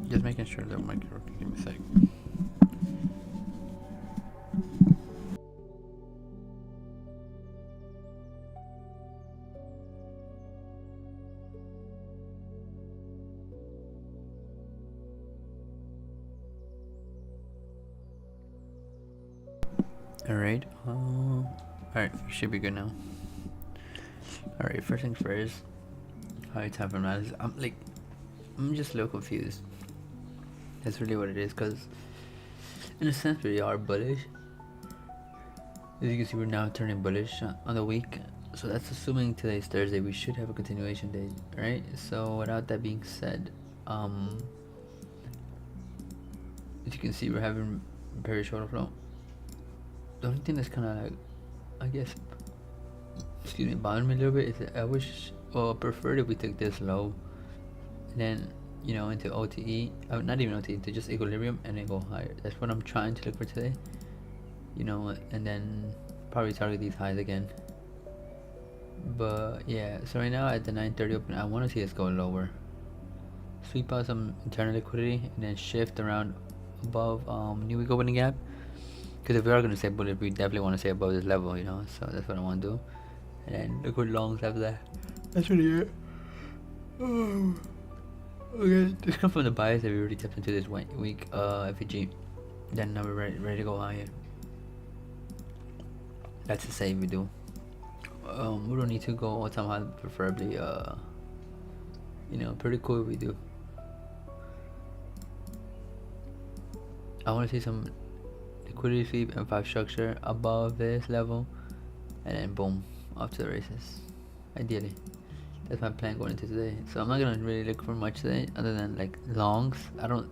Just making sure that mic is working. Give me a sec. Alright, alright, we should be good now. Alright, first things first. High time for analysis. I'm just a little confused. That's really what it is, because in a sense we are bullish. As you can see, we're now turning bullish on the week. So that's assuming today's Thursday. We should have a continuation day, right? So without that being said, as you can see, we're having very short flow. The only thing that's kind of like, I guess, excuse me, bothering me a little bit is that I wish, well, I preferred if we took this low, and then, you know, into OTE, not even OTE, to just equilibrium, and then go higher. That's what I'm trying to look for today, you know, and then probably target these highs again. But yeah, so right now at the 9:30 open, I want to see us go lower, sweep out some internal liquidity, and then shift around above new week opening gap. Because if we are going to stay bullish, we definitely want to stay above this level, you know. So that's what I want to do. And then liquid longs after that. That's really it. Oh. Okay, this comes from the bias that we already tapped into this week FEG. Then now we're ready to go higher. That's the same we do. We don't need to go all time high, preferably you know, pretty cool if we do. I want to see some liquidity sweep and 5 structure above this level, and then boom, off to the races. Ideally, that's my plan going into today. So I'm not gonna really look for much today other than like longs. I don't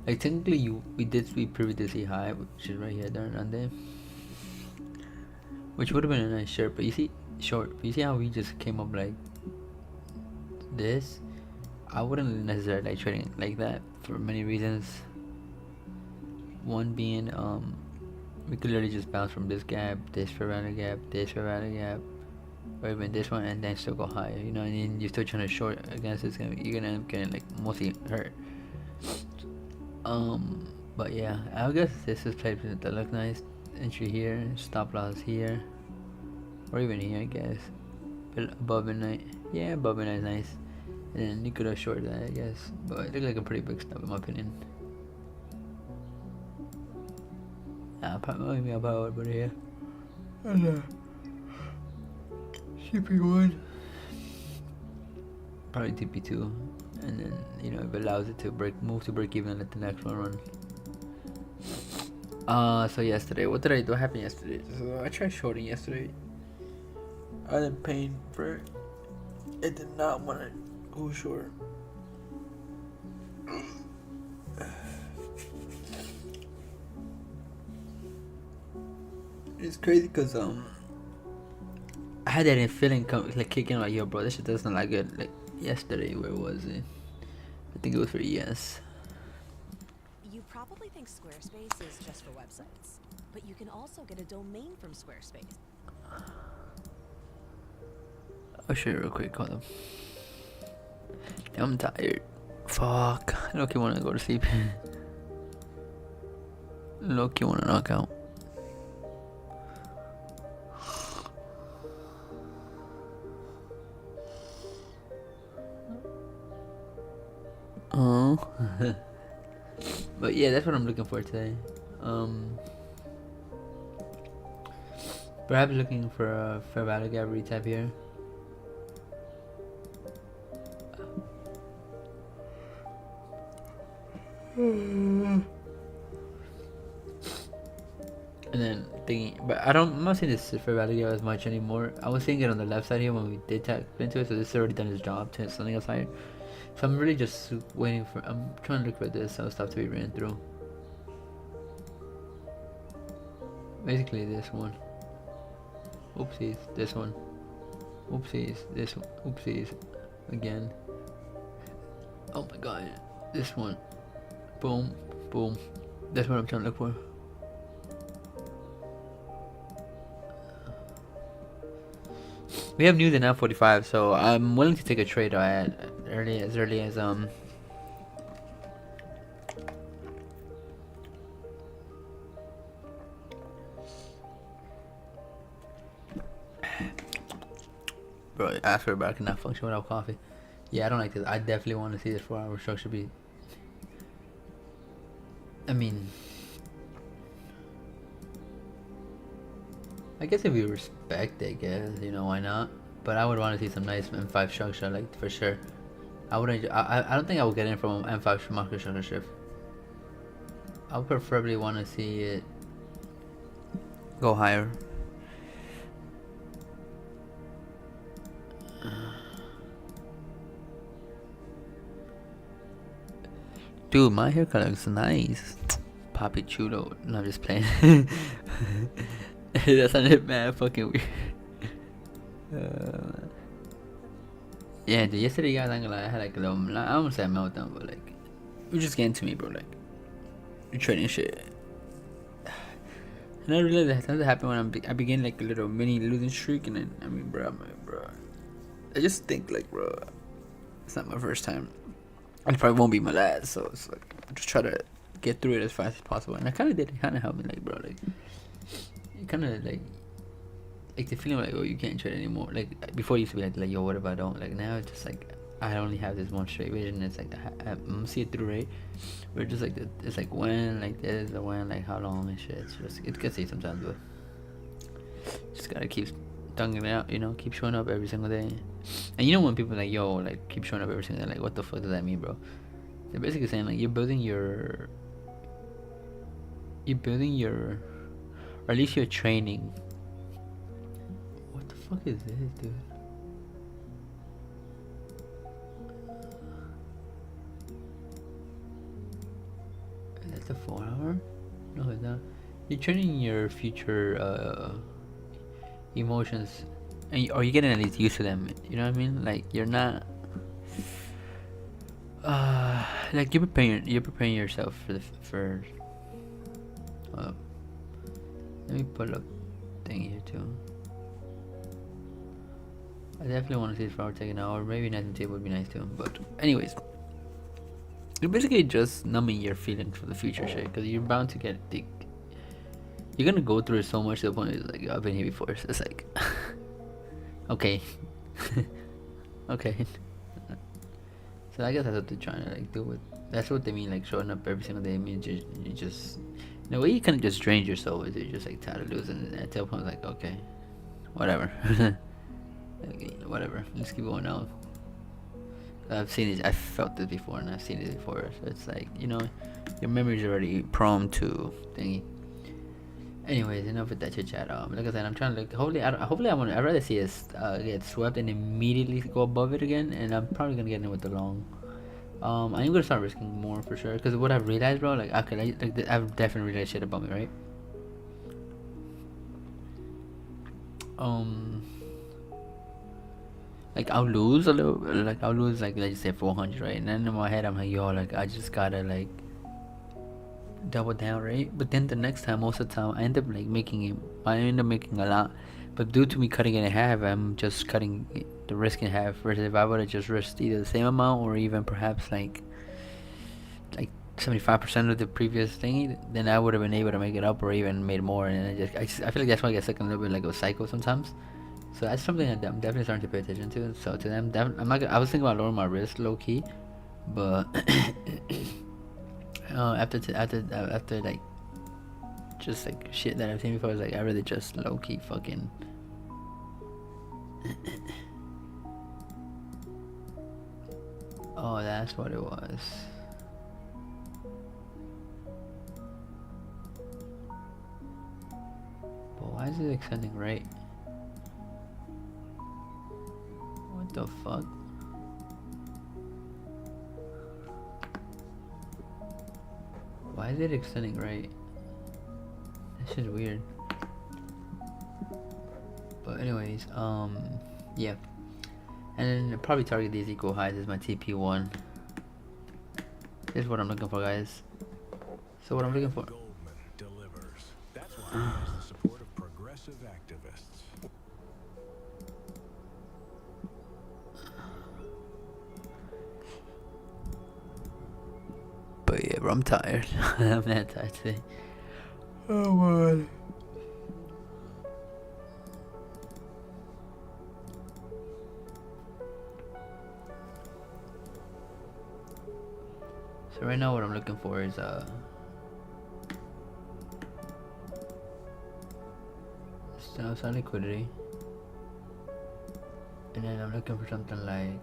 like, technically we did sweep previously high, which is right here during Monday, which would have been a nice short. But you see how we just came up like this? I wouldn't necessarily like trading like that for many reasons. One being, we could literally just bounce from this gap, this fair value gap, this fair value gap, or even this one, and then still go higher. You know, and you're still trying to short against this, you're gonna end up getting like mostly hurt. But yeah, I guess this is played that look nice. Entry here, stop loss here, or even here, I guess. Above midnight, yeah, above midnight is nice. And then you could have short that, I guess, but it looked like a pretty big stop in my opinion. Maybe I'll power over here. And CP1. Probably TP2. And then, you know, if it allows it to move to break even, let the next one run. So yesterday, what did I do? What happened yesterday? So I tried shorting yesterday. I didn't pay for it. It did not want to go short. It's crazy because I had that feeling like kicking like, yo bro, this shit doesn't like good. Like yesterday, where was it? I think it was for ES. You probably think Squarespace is just for websites, but you can also get a domain from Squarespace. I'll show you real quick, hold on. I'm tired. Fuck. Loki wanna go to sleep. Loki wanna knock out. Oh. But yeah, that's what I'm looking for today. Perhaps looking for a fair value gap retap here. And then thinking, but I'm not seeing this fair value gap as much anymore. I was seeing it on the left side here when we did tap into it, so this has already done its job to something else higher. So I'm really just waiting for, I'm trying to look for this stuff to be ran through. Basically this one. Oopsies, this one. Oopsies, this one. Oopsies, again. Oh my god, this one. Boom, boom. That's what I'm trying to look for. We have news at 9:45, so I'm willing to take a trade as early as Bro, I swear, bro, I cannot function without coffee. Yeah, I don't like this. I definitely want to see this 4-hour structure be. I mean, I guess if you respect, I guess, you know, why not? But I would want to see some nice M5 structure, like, for sure. I wouldn't. I don't think I would get in from an M5 microstructure shift. I would preferably want to see it go higher. Dude, my haircut looks nice. Papi chulo. No, I'm just playing. That sounded mad fucking weird. Yeah, dude, yesterday, guys, I'm gonna lie, I had like a little, I don't say a meltdown, but like, it was just getting to me, bro. Like, you're trading shit. And I realized that something happened when I began like a little mini losing streak, and then, I mean, bro, I just think, like, bro, it's not my first time. And it probably won't be my last, so it's like, I just try to get through it as fast as possible. And I kind of did, it kind of helped me, like, bro, like, it kind of, like the feeling like, oh, you can't trade anymore. Like, before it used to be like, yo, what if I don't? Like, now it's just like, I only have this one straight vision. It's like, I'm gonna see it through, right? But it's just like, it's like, when, like this, or when, like, how long and shit. It's just, it gets you sometimes, but just gotta keep dunking it out, you know, keep showing up every single day. And you know, when people like, yo, like, keep showing up every single day, like, what the fuck does that mean, bro? They're basically saying, like, you're building your, or at least you're training. What the fuck is this, dude? Is that the 4-hour? No, it's not. You're training your future emotions, and or you're getting at least used to them. You know what I mean? Like, you're not. Like, you're preparing yourself for. Let me pull up thing here too. I definitely want to see this flower taken out, or maybe netting table would be nice too. But anyways, you're basically just numbing your feelings for the future shit, because you're bound to get the. You're gonna go through it so much to the point it's like, I've been here before. So it's like, okay, okay. So I guess that's what they're trying to like do with. That's what they mean, like, showing up every single day. It means you just, in a way, you kind of just drain yourself. Is you're just like tired of losing, and at that point, like, okay, whatever. Okay, whatever. Let's keep going now. I've seen it. I felt this before, and I've seen it before. So it's like, you know, your memory's already prone to thingy. Anyways, enough with that chit chat. Like I said, I'm trying to look. Hopefully, I'd rather see us get swept and immediately go above it again. And I'm probably gonna get in with the long. I'm gonna start risking more for sure. Cause what I've realized, bro, like, okay, like, I've definitely realized shit about me, right? Like, I'll lose a little, like, like, let's just say 400, right? And then in my head, I'm like, yo, like, I just gotta, like, double down, right? But then the next time, most of the time, I end up making a lot. But due to me cutting it in half, I'm just cutting the risk in half. Versus if I would have just risked either the same amount, or even perhaps like 75% of the previous thing, then I would have been able to make it up, or even made more. And I feel like that's why I get stuck in a little bit like a cycle sometimes. So that's something that I'm definitely starting to pay attention to. So to them, I'm not. I was thinking about lowering my risk, low key, but after like just like shit that I've seen before, I was like, I rather just low key fucking. Oh, that's what it was. But why is it extending right? What the fuck? Why is it extending right? That shit's weird. But anyways, yeah. And then probably target these equal highs as my TP1. This is what I'm looking for, guys. So what I'm looking for. Delivers. That's why he has the support of progressive activists. But yeah, bro, I'm tired. I'm not tired today. Oh my. So right now what I'm looking for is some liquidity, and then I'm looking for something like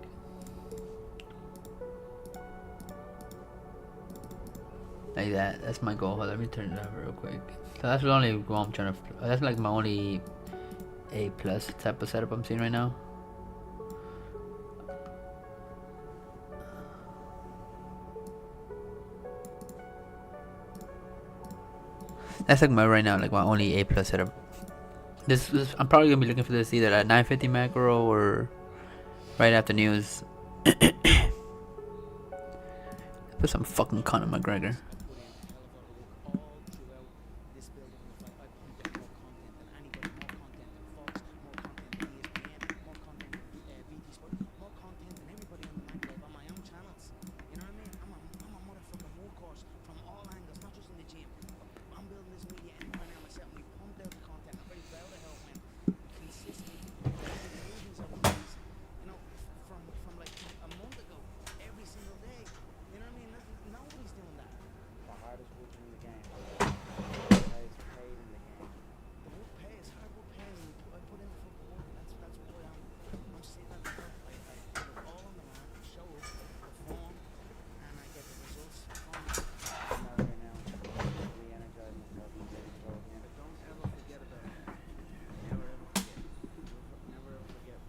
that. That's my goal. Hold on, let me turn it up real quick. So that's the only goal I'm trying to. That's like my only A plus type of setup I'm seeing right now. That's like my right now, like my only A plus setup. This I'm probably gonna be looking for this either at 9:50 macro or right after news. Put some fucking Conor McGregor. I put in a hell of a lot of work all throughout this build of the fight. I pumped out more content than anybody, more content than Fox, more content than ESPN, more content than BT Sport, more content than everybody on the microwave on my own channels. You know what I mean? I'm a motherfucking workhorse from all angles, not just in the gym. I'm building this media empire now myself, and we pumped out the content. I'm very proud of how it went. We consistently pumped out movies over the years. You know, from like a month ago, every single day. You know what I mean? Nobody's doing that. The hardest working in the game. The highest paid in the game. The work pays, hard work pays, and I put in the fucking work, and that's why I'm sitting at the top. I put it all on the line, show up, perform, and I get the results from it. I'm out here now, re-energize myself and ready to go again. But don't ever forget about it. Never ever forget. Never ever forget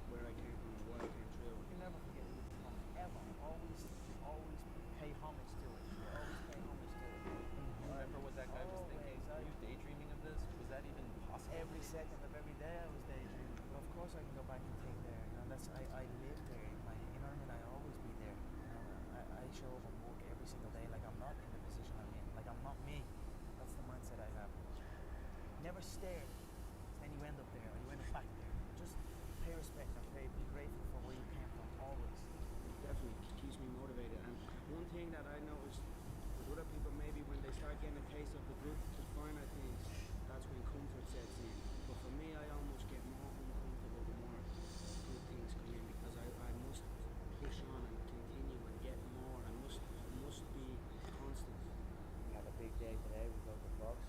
where I came from and what I came through. You never forget who you're from, ever. Always pay homage to it. Always pay homage to it. Remember what that guy was thinking? Were you daydreaming of this? Was that even possible? Every second of every day I was daydreaming. Well, of course I can go back and think there. You know, I live there. You know what I mean? I always be there. You know, I show up and work every single day like I'm not in the position I'm in. Like I'm not me. That's the mindset I have. Never stare. Then you end up there or you end up back there. Just pay respect and be grateful for where you came from always. It definitely keeps me motivated. And one thing that I noticed with other people, maybe when they start getting a taste of the good, the finer things, that's when comfort sets in. But for me, I almost get more uncomfortable the more good things come in because I must push on and continue and get more. I must be constant. We had a big day today. We go to Fox.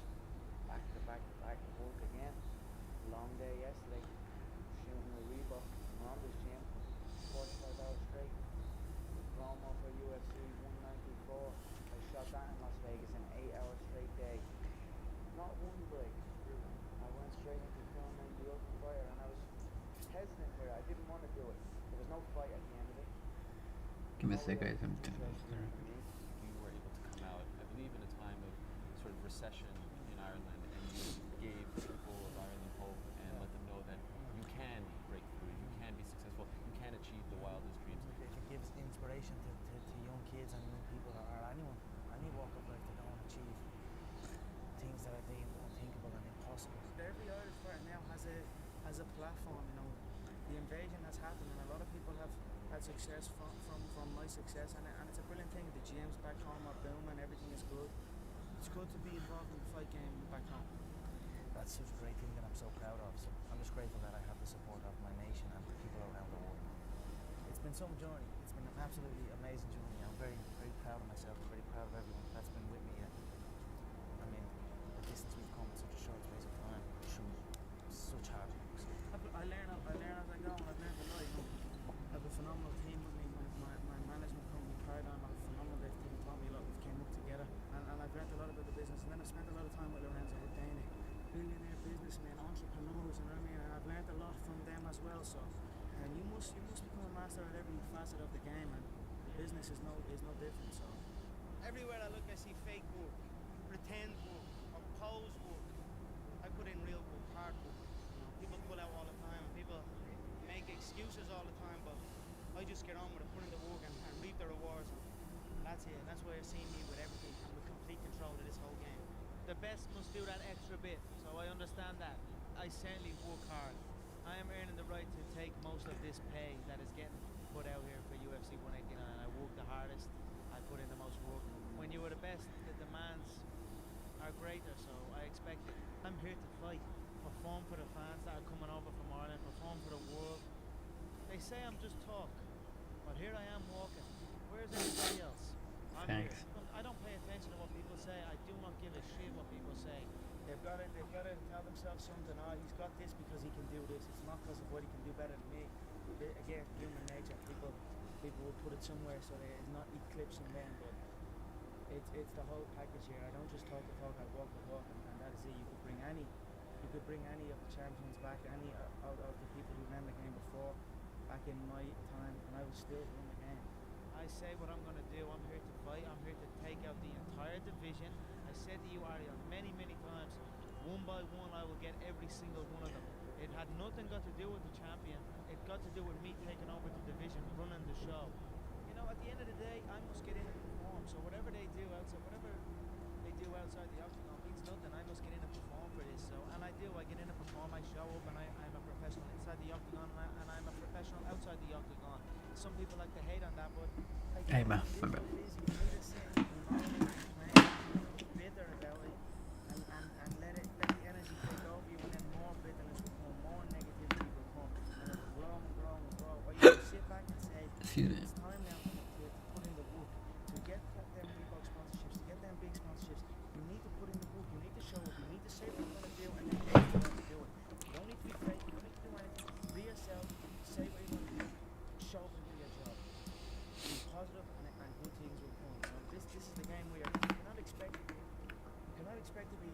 Back to back work again. Long day yesterday. Shooting a Reebok from this gym. 45 hours straight. Promo for UFC 194. I shot that in Las Vegas in 8 hours straight day. Not one break. I went straight into filming the Ultimate Fighter and I was hesitant for it. I didn't want to do it. There was no fight at the end of it. Give me a sec, guys. I'm You were able to come out, I believe, in a time of sort of recession in Ireland, and you gave the people of Ireland hope and let them know that you can break through, you can be successful, you can achieve the wildest dreams. It gives inspiration to young kids and young people or anyone, any walk of life to go and achieve things that are deemed unthinkable and impossible. Every Irish fighter now has a platform, you know. The invasion has happened and a lot of people have had success from my success and it's a brilliant thing. The gyms back home are booming, everything is good. It's good to be involved in the fight game back home. That's such a great thing that I'm so proud of. So I'm just grateful that I have the support of my nation and the people around the world. It's been some journey. It's been an absolutely amazing journey. I'm very, very proud of myself. I'm very proud of everyone that's been with me. I mean, the distance we've come in such a short space of time through such hard work. I learn as I go, and I've learned a lot. You know, I have a phenomenal team with me. My management company, Paradigm, I have a phenomenal team. Taught me a lot. We came up together, and I've learned a lot about the business. And then I spent a lot of time with Lorenzo, with Danny, billionaire businessmen, entrepreneurs, you know what I mean? And I've learned a lot from them as well. So, and you must become a master at every facet of the game, and the business is no different. So, everywhere I look, I see fake work, pretend work, or pose work. I put in real work, hard work. You know, people pull out all the time, and people make excuses all the time, but I just get on with it, put in the work, and reap the rewards. And that's it. That's why I see me with everything and with complete control of this whole game. The best must do that extra bit, so I understand that. I certainly work hard. I am earning the right to take most of this pay that is getting put out here for UFC 189, and I work the hardest. I put in the most work. When you are the best, the demands are greater, so I expect it. I'm here to fight, perform for the fans that are coming over from Ireland, perform for the world. They say I'm just talk, but here I am walking. Where's everybody else? I'm Thanks. here. do this. It's not because of what he can do better than me. Again, human nature. People will put it somewhere so that it's not eclipsing them, but it's the whole package here. I don't just talk the talk, I walk the walk, and that is it. You could bring any of the champions back, any out of the people who ran the game before, back in my time, and I would still win the game. I say what I'm going to do. I'm here to fight. I'm here to take out the entire division. I said to you, Ariel, many times, one by one, I will get every single one of them. It had nothing got to do with the champion. It got to do with me taking over the division, running the show. You know, at the end of the day, I must get in and perform. So whatever they do outside the octagon means nothing. I must get in and perform for this. So, and I do. I get in and perform. I show up, and I'm a professional inside the octagon, and I'm a professional outside the octagon. Some people like to hate on that, but like, Hey man, it is remember. what it is. You need to sit and bitter about it, and let the energy take over you, and then more bitterness will come, more negativity will come, and it will grow and grow and grow. Or you can sit back and say, Excuse me. it's time now to put in the work, to get them Reebok sponsorships, to get them big sponsorships. You need to put in the work, you need to show up, you need to say what you're going to do, and then you're going to do it. You don't need to be fake, you don't need to do anything. Be yourself, say what you're going to do, show up and do your job. Be positive, and good things will come. So this is the game where you cannot expect to be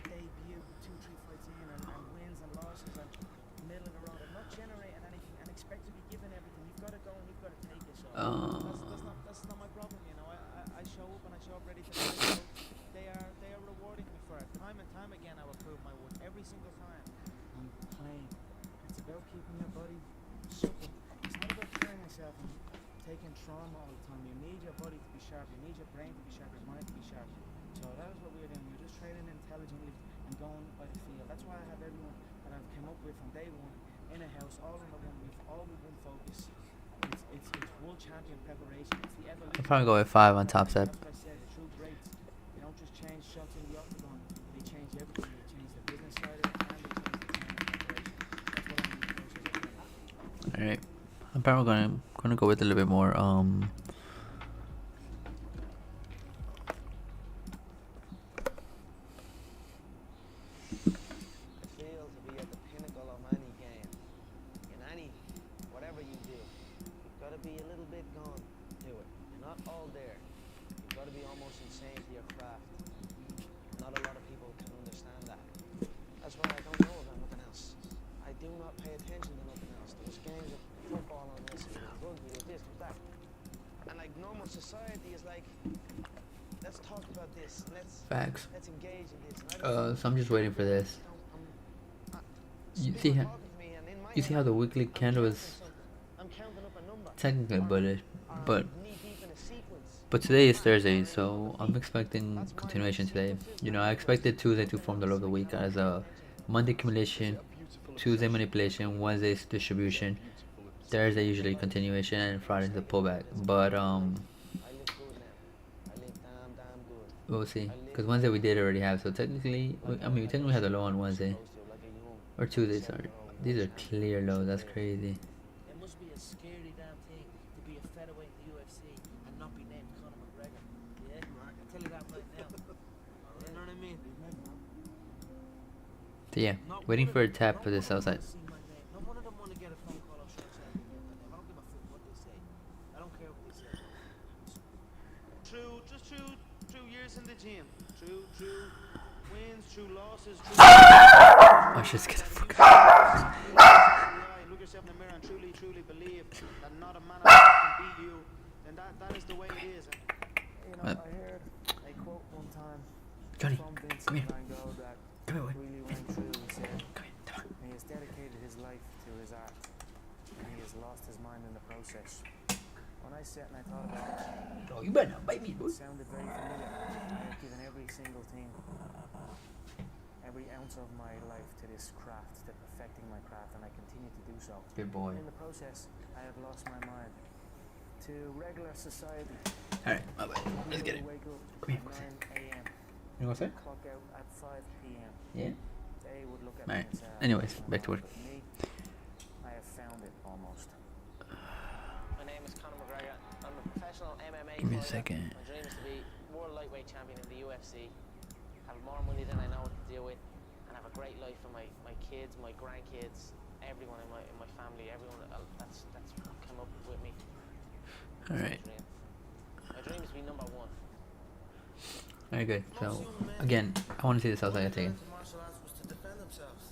debut 2-3 fights in and wins and losses and middle of the road and not generating anything and expect to be given everything. You've got to go and you've got to take it. So that's not my problem. You know, I show up and I show up ready to fight. So they are rewarding me for it. Time and time again, I will prove my worth every single time. I'm playing. It's about keeping your body supple. It's not about killing yourself and taking trauma all the time. You need your body to be sharp. You need your brain to be sharp. Your mind to be sharp. So that is what we're doing. We're just training intelligently and going by the field. That's why I have everyone that I've come up with from day one in a house, all under one roof, all with one focus. It's world champion preparation. It's the evolution. I'll probably go with 5 on top step. That's what I said. The true greats, they don't just change shots in the octagon. They change everything. They change the business side of it and they change the training preparation. That's what I'm Alright. I'm probably gonna go with a little bit more Feel to be at the pinnacle of any game, in any, whatever you do, you've got to be a little bit gone to it. You're not all there. You've got to be almost insane to your craft. Not a lot of people can understand that. That's why I don't know about nothing else. I do not pay attention to nothing else. There's games of football on this, there's rugby, there's this, there's that. And like normal society is like, let's talk about this. facts. Let's engage in this. And I don't So I'm just waiting for this. You see how the weekly candle is technically bullish, but today is Thursday, so I'm expecting continuation today. You know, I expected Tuesday to form the low of the week as a Monday accumulation, Tuesday manipulation, Wednesday's distribution, Thursday usually continuation, and Friday's the pullback. But we'll see, because Wednesday we did already have, so technically, we technically had a low on Wednesday. Or Tuesday, sorry. These are clear lows, that's crazy. It must be a scary damn thing to be a featherweight in the UFC and not be named Conor McGregor. Yeah, I can tell you that right now. You know what I mean? So yeah, waiting for a tap for this outside. Not one of them want to get a phone call or shit saying I don't give a fuck what they say. I don't care what they say. True years in the gym. True wins, true losses, true I should just get the fuck out. Look yourself in the mirror and truly believe that not a man can beat you, then that is the way it is. And, you know, I heard a quote one time Johnny, from Vincent come here. Van Gogh that Come here, boy. really rang true. He said, Come here, come on. he has dedicated his life to his art, and he has lost his mind in the process. When I sat and I thought about it, Oh, you better not bite me, boy. it sounded very familiar. I have given every single thing, every ounce of my life to this craft, to perfecting my craft, and I continue to do so. Good boy. In the process, I have lost my mind to regular society. Alright, my bad. Let's get it. Wake up Come here, at 9 a.m. You know what I'm saying? Clock out at 5 p.m. Yeah. They would look at Alright, me and say, anyways, "I'm back to not," work. but me, I have found it almost. My name is Conor McGregor. I'm a professional MMA Give me a fighter. second. My dream is to be world lightweight champion in the UFC. Have more money than I know what to do with. and have a great life for my kids, my grandkids, everyone in my family, everyone. That's what came up with me. All That's right. my dream. My dream is to be number one. Very good. So again, I want to see this outside again. Martial arts was to defend themselves.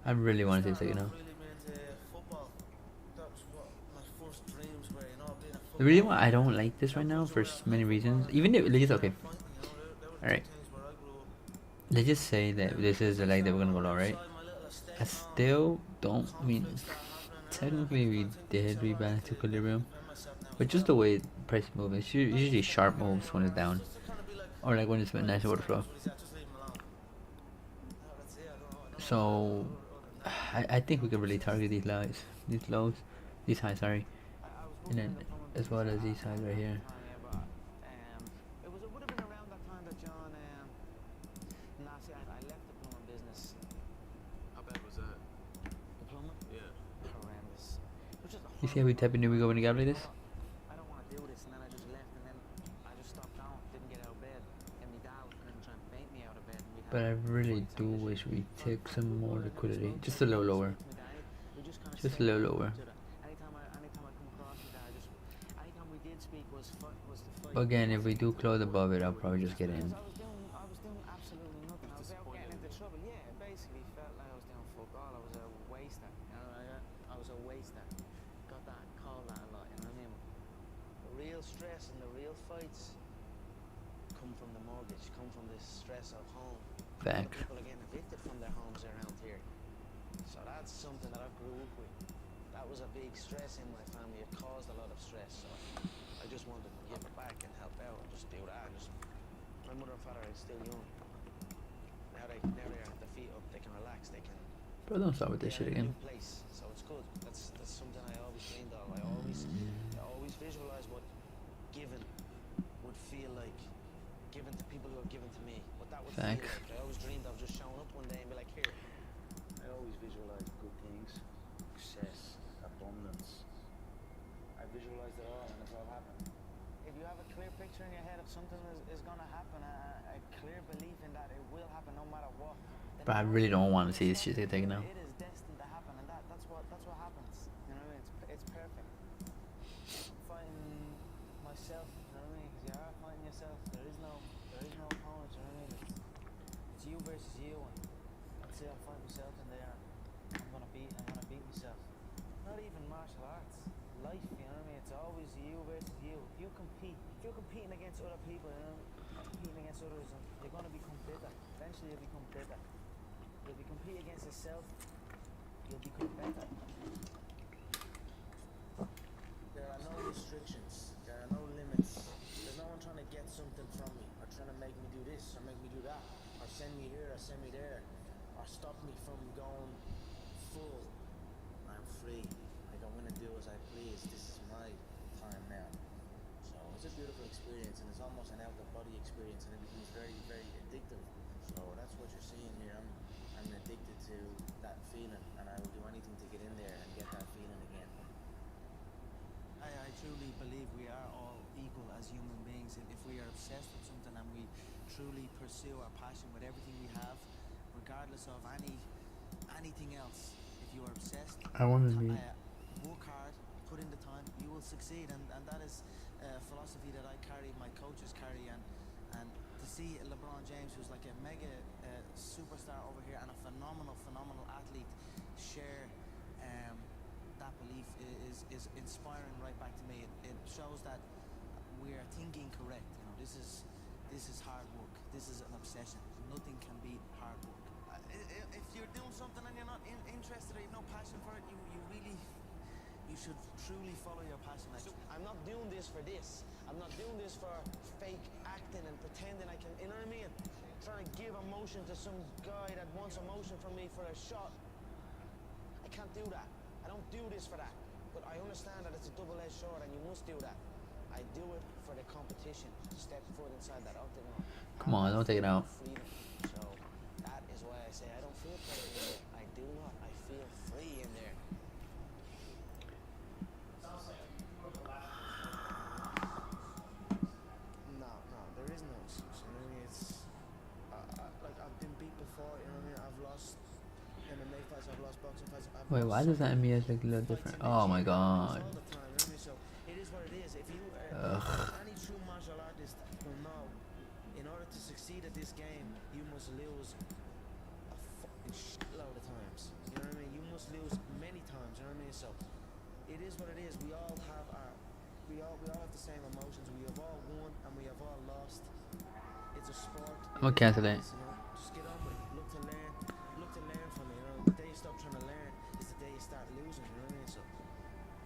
I really want to see this, you Started know. off really into football. That was what my first dreams were, you know, being a The reason footballer. why I don't like this right now for many reasons, even if it's okay. Fighting, you know, there were All right. two things where I grew up. Let's just say that this is the leg that we're gonna go low, right? Outside my little estate I still don't mean. conflicts start happening, and Technically, we I think did it's alright rebalance to equilibrium, defend myself now but as just well. the way price move, it's usually sharp moves when it's down, Just to kind of be like, or like when it's a nice order flow. what is that? Just leave him alone. No, that's it. I don't know So other than that. I think we can really target these lows, these highs, sorry, I was and working then in the plumbing as well business as these at highs that right here. time, yeah, but it would have been around that time that John. See, I left the plumbing business. How bad was that? The plumbing? Yeah. Horrendous. It was just a You see how we tap into we go when you got like this? I don't want to do this, and then I just left, and then I just stopped going, didn't get out of bed, and my dad was going to try and faint me out of bed. And we'd But I have really fights do and wish we shit. took some more I never liquidity, spoke just to a little him, lower. speak to my dad. We just kind of Just a stayed little next to lower. each other. Anytime I come across my dad, anytime we did speak was to fight. But again, if we do close above it, I'll probably just get in. I was doing absolutely nothing. I was out getting into trouble. Yeah, it basically felt like I was doing fuck all. I was a waster. You know, I was a waster. Got that, called that a lot. You know what I mean? The real stress and the real fights come from the mortgage, come from this stress of home. Back. People are getting evicted from their homes around here. So that's something that I grew up with. That was a big stress in my family. It caused a lot of stress. So I just wanted to give it back and help out and just do that. My mother and father are still young. Now they have their feet up. They can relax. They can. Bro, don't start with this shit They're in a again. new place, so it's good. That's something I always dreamed of. I always visualize what given would feel like, given to people who are given to me. What that would Facts. feel like. I always dreamed of just showing up one day and be like, here. I always visualize good things, success, abundance. I visualize it all, and it's all happening. If you have a clear picture in your head of something is going to happen, a clear belief in that it will happen no matter what. then But I it really will. don't want to see this shit get taken out. It is destined to happen, and that's what happens. You know what I mean? It's perfect. Fighting myself, you know what I mean? Because you are fighting yourself. There is no opponent. You know what I mean? It's you versus you, and that's it. I fight myself in there. I'm gonna beat myself. Not even martial arts, life. You know what I mean? It's always you versus you. If you're competing against other people, you know, competing against others, and you're gonna become bitter. Eventually, you'll become bitter. If you compete against yourself, you'll become better. There are no restrictions. There are no limits. There's no one trying to get something from me, or trying to make me do this, or make me do that, or send me here, or send me there, or stop me from going full. I'm free. Like, I'm gonna do as I please. This is my time now. So it's a beautiful experience, and it's almost an out-of-body experience, and it becomes very, very addictive. So that's what you're seeing here. I'm addicted to that feeling, and I will do anything to get in there and get that feeling again. I truly believe we are all equal as human beings. If we are obsessed with something and we truly pursue our passion with everything we have, regardless of anything else, if you are obsessed, I want to be. work hard, put in the time, you will succeed. And that is a philosophy that I carry, my coaches carry, and to see LeBron James, who's like a mega superstar over here and a phenomenal athlete, share that belief is inspiring right back to me. It shows that we are thinking correct. You know, this is hard work. This is an obsession. Nothing can beat hard work. If you're doing something and you're not interested or you have no passion for it, you should truly follow your passion. Like, I'm not doing this for this. I'm not doing this for fake acting and pretending I can, you know what I mean? Trying to give emotion to some guy that wants emotion from me for a shot. I can't do that. I don't do this for that. But I understand that it's a double-edged sword and you must do that. I do it for the competition, to step foot inside that octagon. Come on, don't take it out. Freedom. So that is why I say I don't feel pressure in there. I do not. I feel free in there. No, there is no excuse. I mean, it's like I've been beat before. I've lost boxing fights. I've Wait, lost why so does the many NBA look a little fights different? in the Oh my gym. I lose god. all the time. You know what I mean? So it is what it is. If you, Ugh. any true martial artist will know, in order to succeed at this game, you must lose a fucking shitload of times. You know what I mean? You must lose many times. You know what I mean? So it is what it is. We all have have the same emotions. We have all won and we have all lost. It's a sport. I'm gonna cancel it. You know, just get on with it. Look to learn. Look to learn from it. You know, the day you stop trying to learn is the day you start losing. You know what I mean? So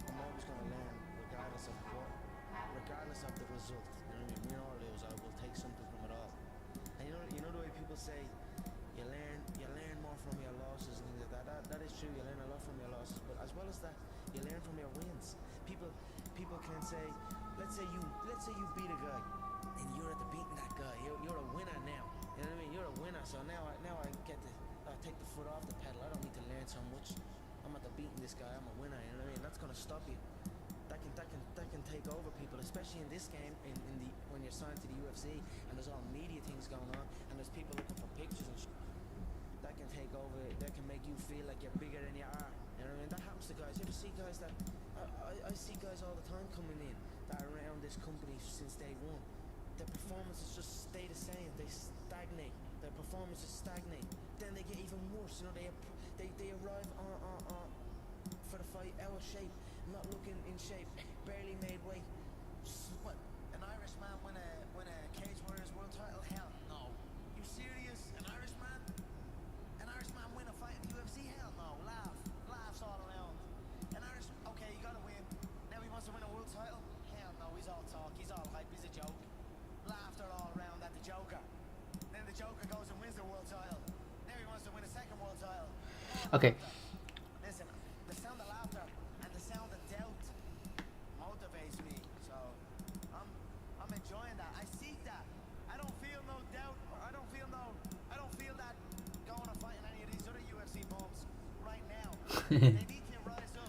I'm always gonna learn, regardless of the result. You know what I mean? Win or lose, I will take something from it all. And you know the way people say you learn more from your losses and things like that. That is true. You learn a lot from your losses, but as well as that, you learn from your wins. People can say, let's say you beat a guy, and you're at the beating that guy. You're a winner now. You know what I mean? You're a winner. So now I get to take the foot off the pedal. I don't need to learn so much. I'm at the beating this guy. I'm a winner. You know what I mean? That's gonna stop you. That can take over people, especially in this game. When you're signed to the UFC and there's all media things going on and there's people looking for pictures and that can take over. That can make you feel like you're bigger than you are. You know what I mean? That happens to guys. You ever see guys that I see guys all the time coming in that are around this company since day one. Their performances just stay the same. They stagnate. Their performances stagnate. Then they get even worse. You know, they arrive on for the fight out of shape, not looking in shape, barely made weight. What? An Irishman win a Cage Warriors world title? Hell no. You serious? An Irishman? An Irishman win a fight in the UFC? Hell no. Laughs all around. An Irish, okay, you gotta win. Now he wants to win a world title? Hell no, he's all talk, he's all hype, he's a joke. Laughter all around at the Joker. Then the Joker goes and wins the world title. Now he wants to win a second world title. Okay. Listen, the sound of laughter and the sound of doubt motivates me. So I'm enjoying that. I seek that. I don't feel no doubt. I don't feel that going and fighting any of these other UFC bums right now. They need to rise up.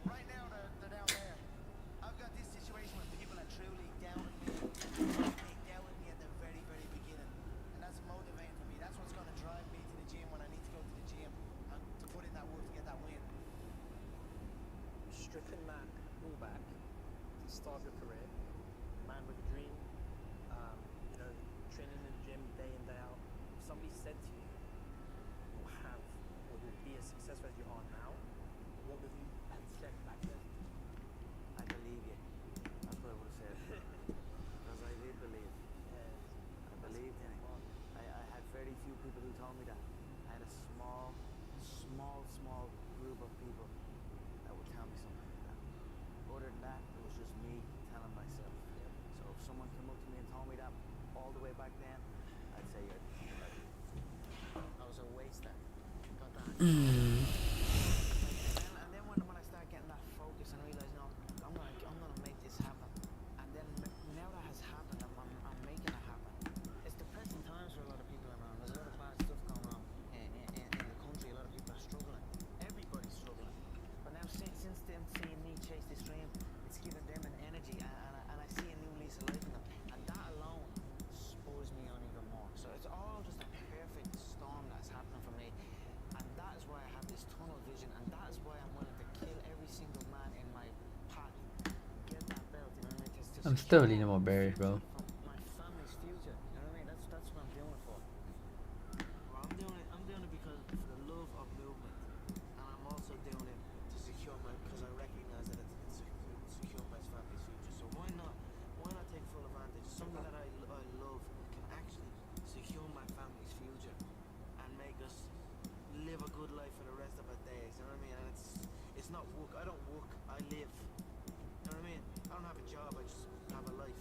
Right now they're down there. I've got this situation where people are truly doubting me. They doubted me at the very, very beginning. And that's motivating for me. That's what's going to drive me to the gym when I need to go to the gym and to put in that work to get that win. Stricken man, fullback, to start your career, man with a dream, you know, training in the gym day in, day out. If somebody said to you, you'll have, or you'll be as successful as you are now, what would you have said back then? I believe you. That's what I would have said. Because I did believe. I believed in it. I had very few people who told me that. I had a small group of people that would tell me something like that. Other than that, it was just me telling myself. So if someone came up to me and told me that all the way back then, I'd say you're right. I was a waster. Got that. And then when I start getting that focus and realize, no, I'm gonna make this happen. And then now that has happened, I'm making it happen. It's depressing times for a lot of people around. There's a lot of bad stuff going on in the country. A lot of people are struggling. Everybody's struggling. But now since them seeing me chase this dream, it's giving them an energy, and I see a new lease of life in them. And that alone spurs me on even more. So it's all just a perfect storm that's happening for me. And that is why I have this tunnel vision, and that is why I'm willing to kill every single man in my path. Get that belt, you know what I mean? To I'm still secure needing more berries, bro. my family's future, you know what I mean? That's what I'm doing it for. Well, I'm doing it because for the love of movement, and I'm also doing it to secure because I recognize that it's secure my family's future. So why not take full advantage? Something that I love can actually secure my family's future and make us live a good life for the rest of our days. You know what I mean? And it's not work. I don't work. I live. You know what I mean? I don't have a job. I just have a life.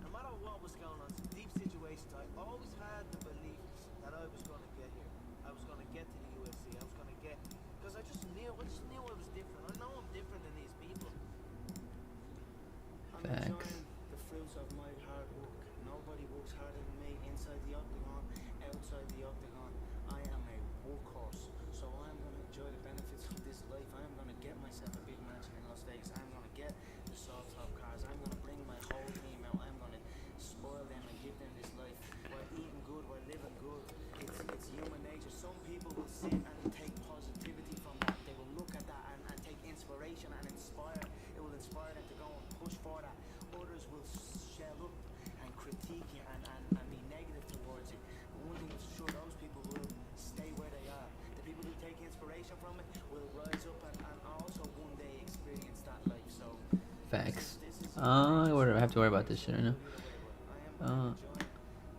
No matter what was going on, some deep situations, I always had the belief that I was going to get here. I was going to get to the UFC. I was going to get, because I just knew I was different. I know I'm different than these people. I'm Facts. enjoying the fruits of my hard work. Nobody works harder than me inside the octagon, outside the octagon. I am a workhorse, so I'm going to enjoy the benefits of this life. I'm going to get myself a big mansion in Las Vegas. I'm going to get the soft top cars. I'm going to bring my whole team out. I'm going to spoil them and give them this life while eating good, while living good. It's human nature. Some people cell up and critique you and be negative towards you. But one thing is for sure, those people will stay where they are. The people who take inspiration from it will rise up and also one day experience that life. So Facts. this is I have to worry about this shit right now. either way, but I am enjoying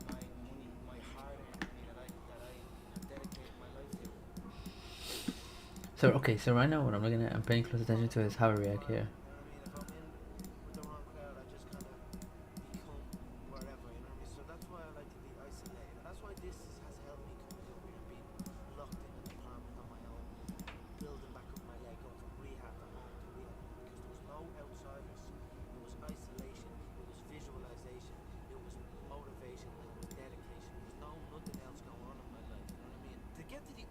my money, my hard-earned money that I dedicated my life to. So okay, so right now what I'm looking at, I'm paying close attention to is how I react here. You know what I mean? If I'm in with the wrong crowd, I just kind of become wherever. You know what I mean? So that's why I like to be isolated. And that's why this has helped me coming up here and being locked in an apartment on my own, building back up my leg, going from rehab to home to rehab, because there was no outsiders. It was isolation. It was visualization. It was motivation. And it was dedication. There's nothing else going on in my life. You know what I mean? To get to the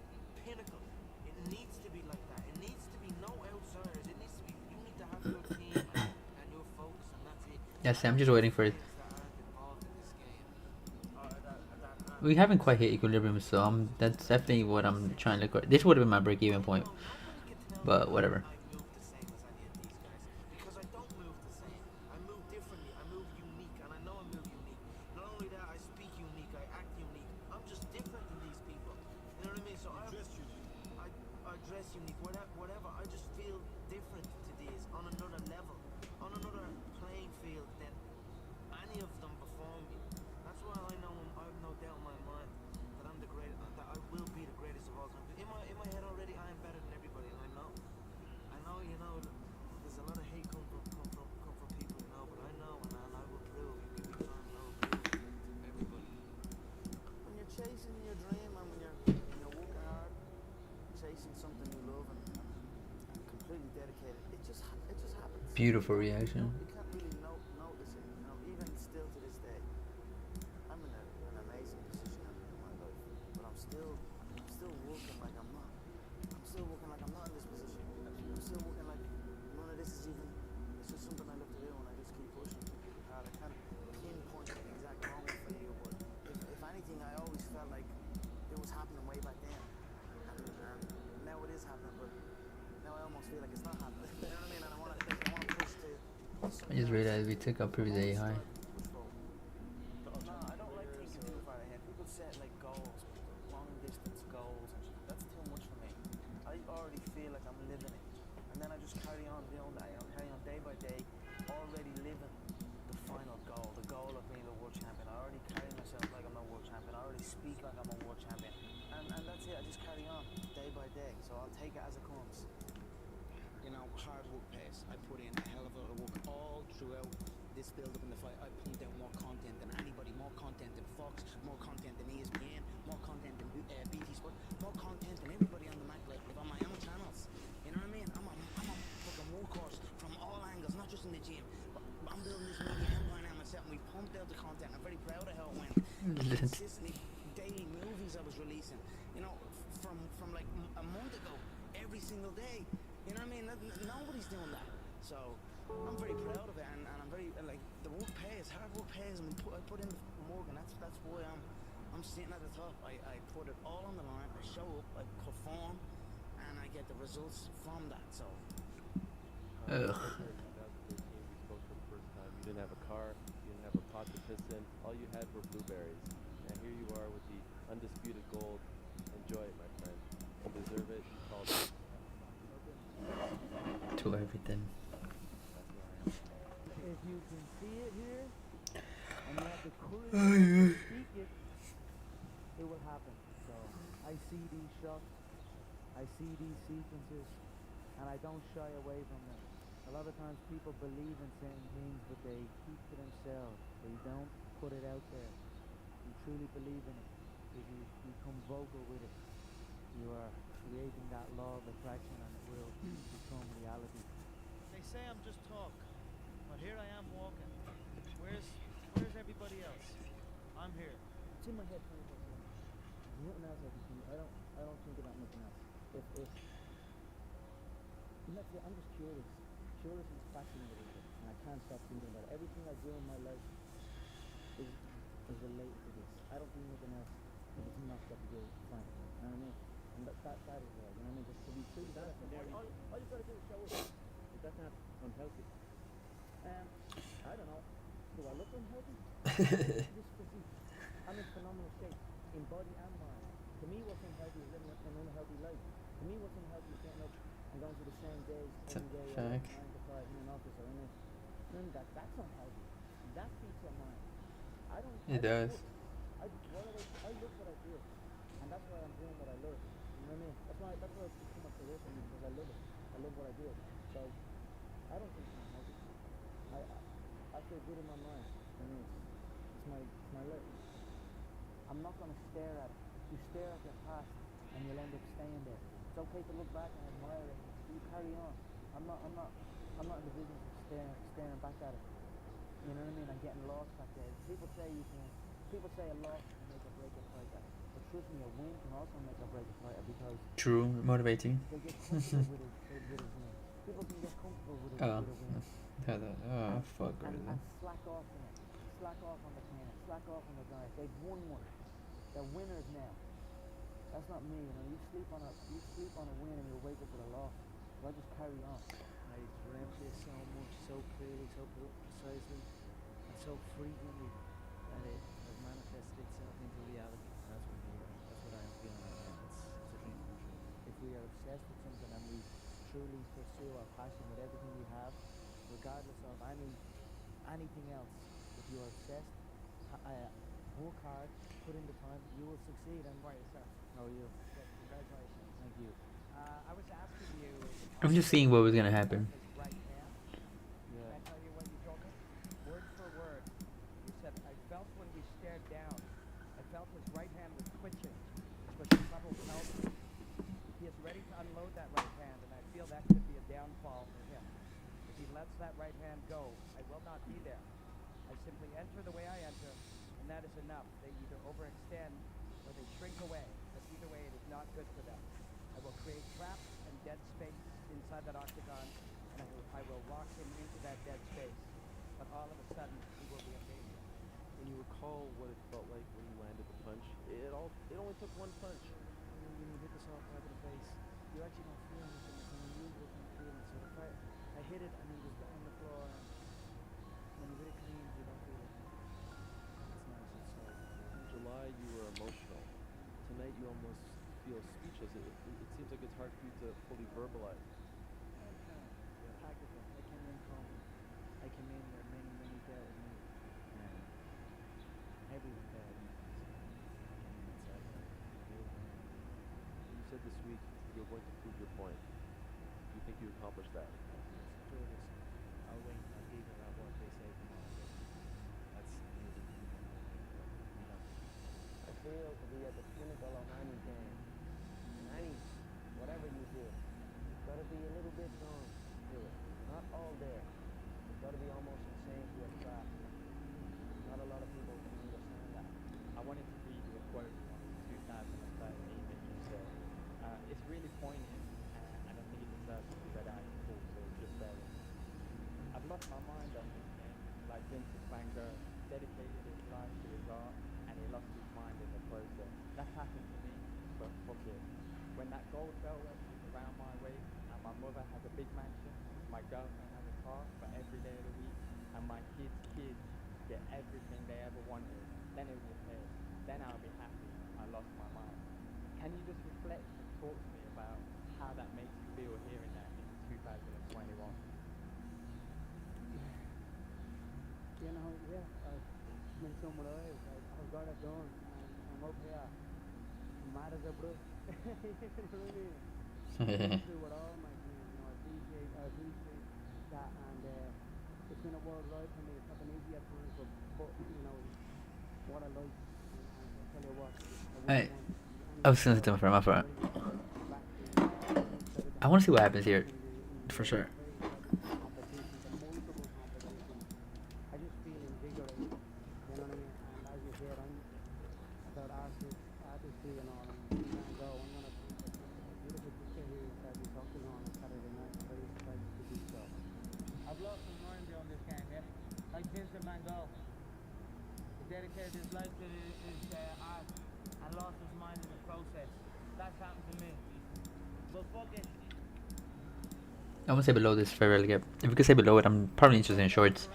pinnacle, it needs to be like that. It needs to be no outsiders. It needs to be, you need to have your team and your focus, and that's it. Yes, I'm just waiting for it. Players that aren't involved in this game, or that aren't. We haven't quite hit equilibrium, so that's definitely what I'm trying to look at. This would have been my break-even point, Nobody can tell but me whatever. I move the same as any of these guys, because I don't move the same. I move differently. I move unique, and I know I move unique. Not only that, I speak unique. I act unique. I'm just different than these people. You know what I mean? So I dress unique. Whatever. I just feel different to these on another level, on another playing field than any of them before me. That's why I know I have no doubt in my mind that I'm the greatest, that I will be the greatest of all time. In my head already, I am better than everybody, and I know, you know, there's a lot of hate come from people, you know, but I know, and I will prove. You give me time, and I will prove to everybody. When you're chasing your dream, and when you're working hard, chasing something you love, and completely dedicated, it just happens. Beautiful reaction. You can't really notice it, you know, even still to this day. I'm in an amazing position in my life, but I'm still working like I'm not. I'm still working like I'm not in this position. I'm still working like none of this is even, it's just something I love to do, and I just keep pushing hard. I can't pinpoint an exact moment for you, but if anything, I always felt like it was happening way back then, and now it is happening, but now I almost feel like it's not happening. You know what I mean? And I want to push to. I just realized we took up previous A high. No, I don't like thinking too far ahead. People set like goals, long distance goals, and shit. That's too much for me. I already feel like I'm living it, and then I just carry on doing that. You know, carry on day by day, already living the final goal, the goal of being a world champion. I already carry myself like I'm a world champion. I already speak like I'm a world champion, and that's it. I just carry on day by day. So I'll take it as it comes. You know, hard work pays. I put in a hell of a lot of work all throughout this build up in the fight. I pumped out more content than anybody, more content than Fox, more content than ESPN, more content than BT Sport, more content than everybody on the Mac Live on my own channels. You know what I mean? I'm a fucking workhorse from all angles, not just in the gym. But I'm building this media empire now myself, and we pumped out the content. I'm very proud of how it went. Consistently, daily movies I was releasing. You know, from like a month ago, every single day. You know what I mean? Nobody's doing that. So I'm very proud of it, and I'm very like the work pays, hard work pays, and I put in the work, and that's why I'm sitting at the top. I put it all on the line. I show up, I perform, and I get the results from that. So. Ugh. 2013, we spoke for the first time. You didn't have a car, you didn't have a pot to piss in. All you had were blueberries. And here you are with the undisputed gold. Enjoy it, my friend. You deserve it. You called it. To everything. If you can see it here, and you have the courage to speak it, it will happen. So I see these shots, I see these sequences, and I don't shy away from them. A lot of times people believe in certain things, but they keep to themselves. They don't put it out there. You truly believe in it. If you become vocal with it, you are creating that law of attraction, and it will become reality. They say I'm just talk, but here I am walking. Where's everybody else? I'm here. It's in my head 24/7. There's nothing else I can think. I don't think about nothing else. If that's it, I'm just curious. Curious and fascinated with it, and I can't stop thinking about it. Everything I do in my life is related to this. I don't think nothing else. If it's not got to do with fine. You know what I mean? And that is there. You know what I mean? Just to be truly honest. All you gotta do is show up. Is that not unhealthy? I don't know. Do I I look unhealthy. This physique, I'm in phenomenal shape, in body and mind. To me, what's unhealthy is living an unhealthy life. To me, what's unhealthy is getting up and going to the same days every day, or Fuck. 9 to 5 in an office or in a. None of that. That's unhealthy. That feeds your mind. I don't. I It just does. look. I love what I do, and that's why I'm doing what I love. You know what I mean? That's why it's become a career for me, because I love it. I love what I do. So I don't think I'm healthy. I feel good in my mind. I mean, it's my life. I'm not gonna stare at it. You stare at your past, and you'll end up staying there. It's okay to look back and admire it. You carry on. I'm not in the business of staring back at it. You know what I mean? I'm getting lost back there. People say a loss can make or break a fighter. But trust me, a win can also make or break a fighter, because True, motivating. they get comfortable with a win. People can get comfortable with a win. Oh, fuck. And slack off in it. Slack off on the training. Slack off on the diet. They've won one. They're winners now. That's not me, you know. You sleep on a win and you'll wake up with a loss. So I just carry on. I dreamt this so much, so clearly, so precisely, and so frequently that it has manifested itself into reality. That's what I am feeling right now. It's a dream come true. If we are obsessed with something and we truly pursue our passion with everything we have, regardless of anything else, if you are obsessed, work hard, put in the time, you will succeed. And Right, sir. how are you? Yes, congratulations. Thank you. I was asking you. I'm just seeing what was gonna happen. His right hand. Can I tell you what you told me? Word for word. You said, I felt when we stared down, I felt his right hand was twitching, which was a subtle tell to me. He is ready to unload that right hand, and I feel that could be a downfall for him. If he lets that right hand go, I will not be there. I simply enter the way I enter, and that is enough. They either overextend or they shrink away, but either way it is not good for them. I will create traps and dead space inside that octagon, and I will lock him into that dead space. But all of a sudden, he will be a danger. When you recall what it felt like when you landed the punch, it only took one punch. When you hit the soft part of the face, you actually don't feel anything. It's an unusual kind of feeling. So if I hit it and he was on the floor, and when you hit it clean, you don't feel it. It's nice. It's so. In July, you were emotional. Tonight, you almost feel speechless. It seems like it's hard for you to fully verbalize. Tactical. I came in calm. I came in where many doubted me. And everyone doubted me. You said this week you're going to prove your point. Do you think you accomplished that? Do this. I'll wait. I'll leave it at what they say tomorrow. That's amazing. You know. I feel to be at the pinnacle of any game. And whatever you do, it's got to be a little bit drawn to it. Not all there. It's got to be almost insane to your craft. Not a lot of people can understand that. I wanted to read you a quote from 2013 that you said. It's really poignant, and I think it deserves to be read out in full, so just bear with me. I've lost my mind on this game, like Vincent van Gogh dedicated his life to his art, and he lost his mind in the process. That's happened to me, but fuck it. When that gold velvet is around my waist, and my mother has a big mansion, my girlfriend has a car for every day of the week, and my kids' kids get everything they ever wanted, then it will pay. Then I'll be happy. I lost my mind. Can you just reflect and talk to me about how that makes you feel hearing that in 2021? You know, yeah, I've been somewhere else. I've got it done, and I'm up here. I'm mad as a brush. You know what I mean? I've been through it all, my friend. You know, I appreciate that, and it's been a world ride for me. It's not been easy at times, but you know, what I like, and I'll tell you what. Hey, I was gonna tell my friend. I want to see what happens here, for sure. I just feel invigorated, you know what I mean? And as you said, I'm about artistry and all, and I'm gonna go. I'm gonna paint a beautiful picture here that we talked on Saturday night. I'm very excited to do so. I've lost my mind on this game, yeah? Like Vincent van Gogh. He dedicated his life to his art and lost his mind in the process. That's happened to me. But fuck it. I want to say below this very rarely get. If we could say below it, I'm probably interested in shorts.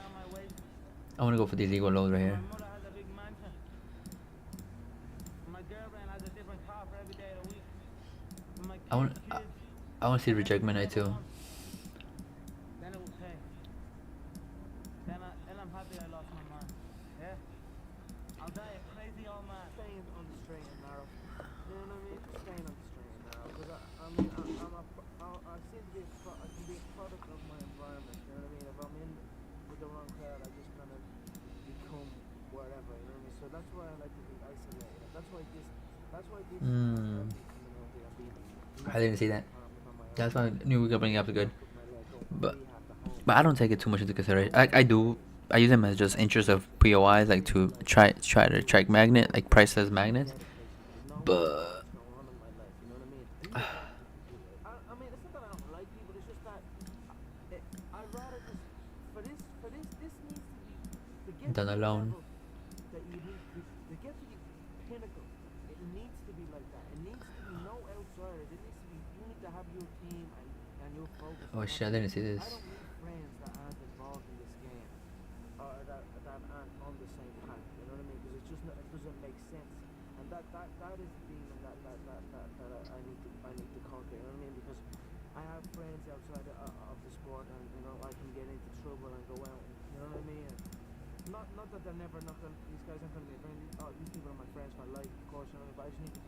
I want to go for these ego lows right here. My mother has a big mansion. My girlfriend has a different car for every day of the week. My I want to see Reject Midnight too. Then it will pay. Then I'm happy I lost my man. Yeah. I'll die a crazy old man. Staying on the straight and narrow. You know what I mean? Staying on the straight and narrow. Because I seem to be I can be a product of my environment. You know what I mean? If I'm in with the wrong crowd, I just kind of become whatever. You know what I mean? So that's why I like to be isolated. That's why this. I didn't see that. That's why I knew we were bringing up the good, but I don't take it too much into consideration. I do. I use them as just interest of POIs, like to try to track magnet, like price as magnets. But I mean, it's not that I don't like people. It's just that I'd rather just for this needs to get done to the alone. level that you need to get to the pinnacle. It needs to be like that. It needs to be no outsiders. It needs to be you need to have your team and your focus. Oh shit! I didn't see this. I don't need friends that aren't involved in this game or that aren't on the same path. You know what I mean? Because it's just not, it doesn't make sense. And that is the demon that I need to conquer. You know what I mean? Because I have friends outside of the sport, and you know I can get into trouble and go out. And, you know what I mean? And not that they're never not gonna. These guys aren't gonna be friends. Oh, these people are my friends for life, of course. You know, but I just need to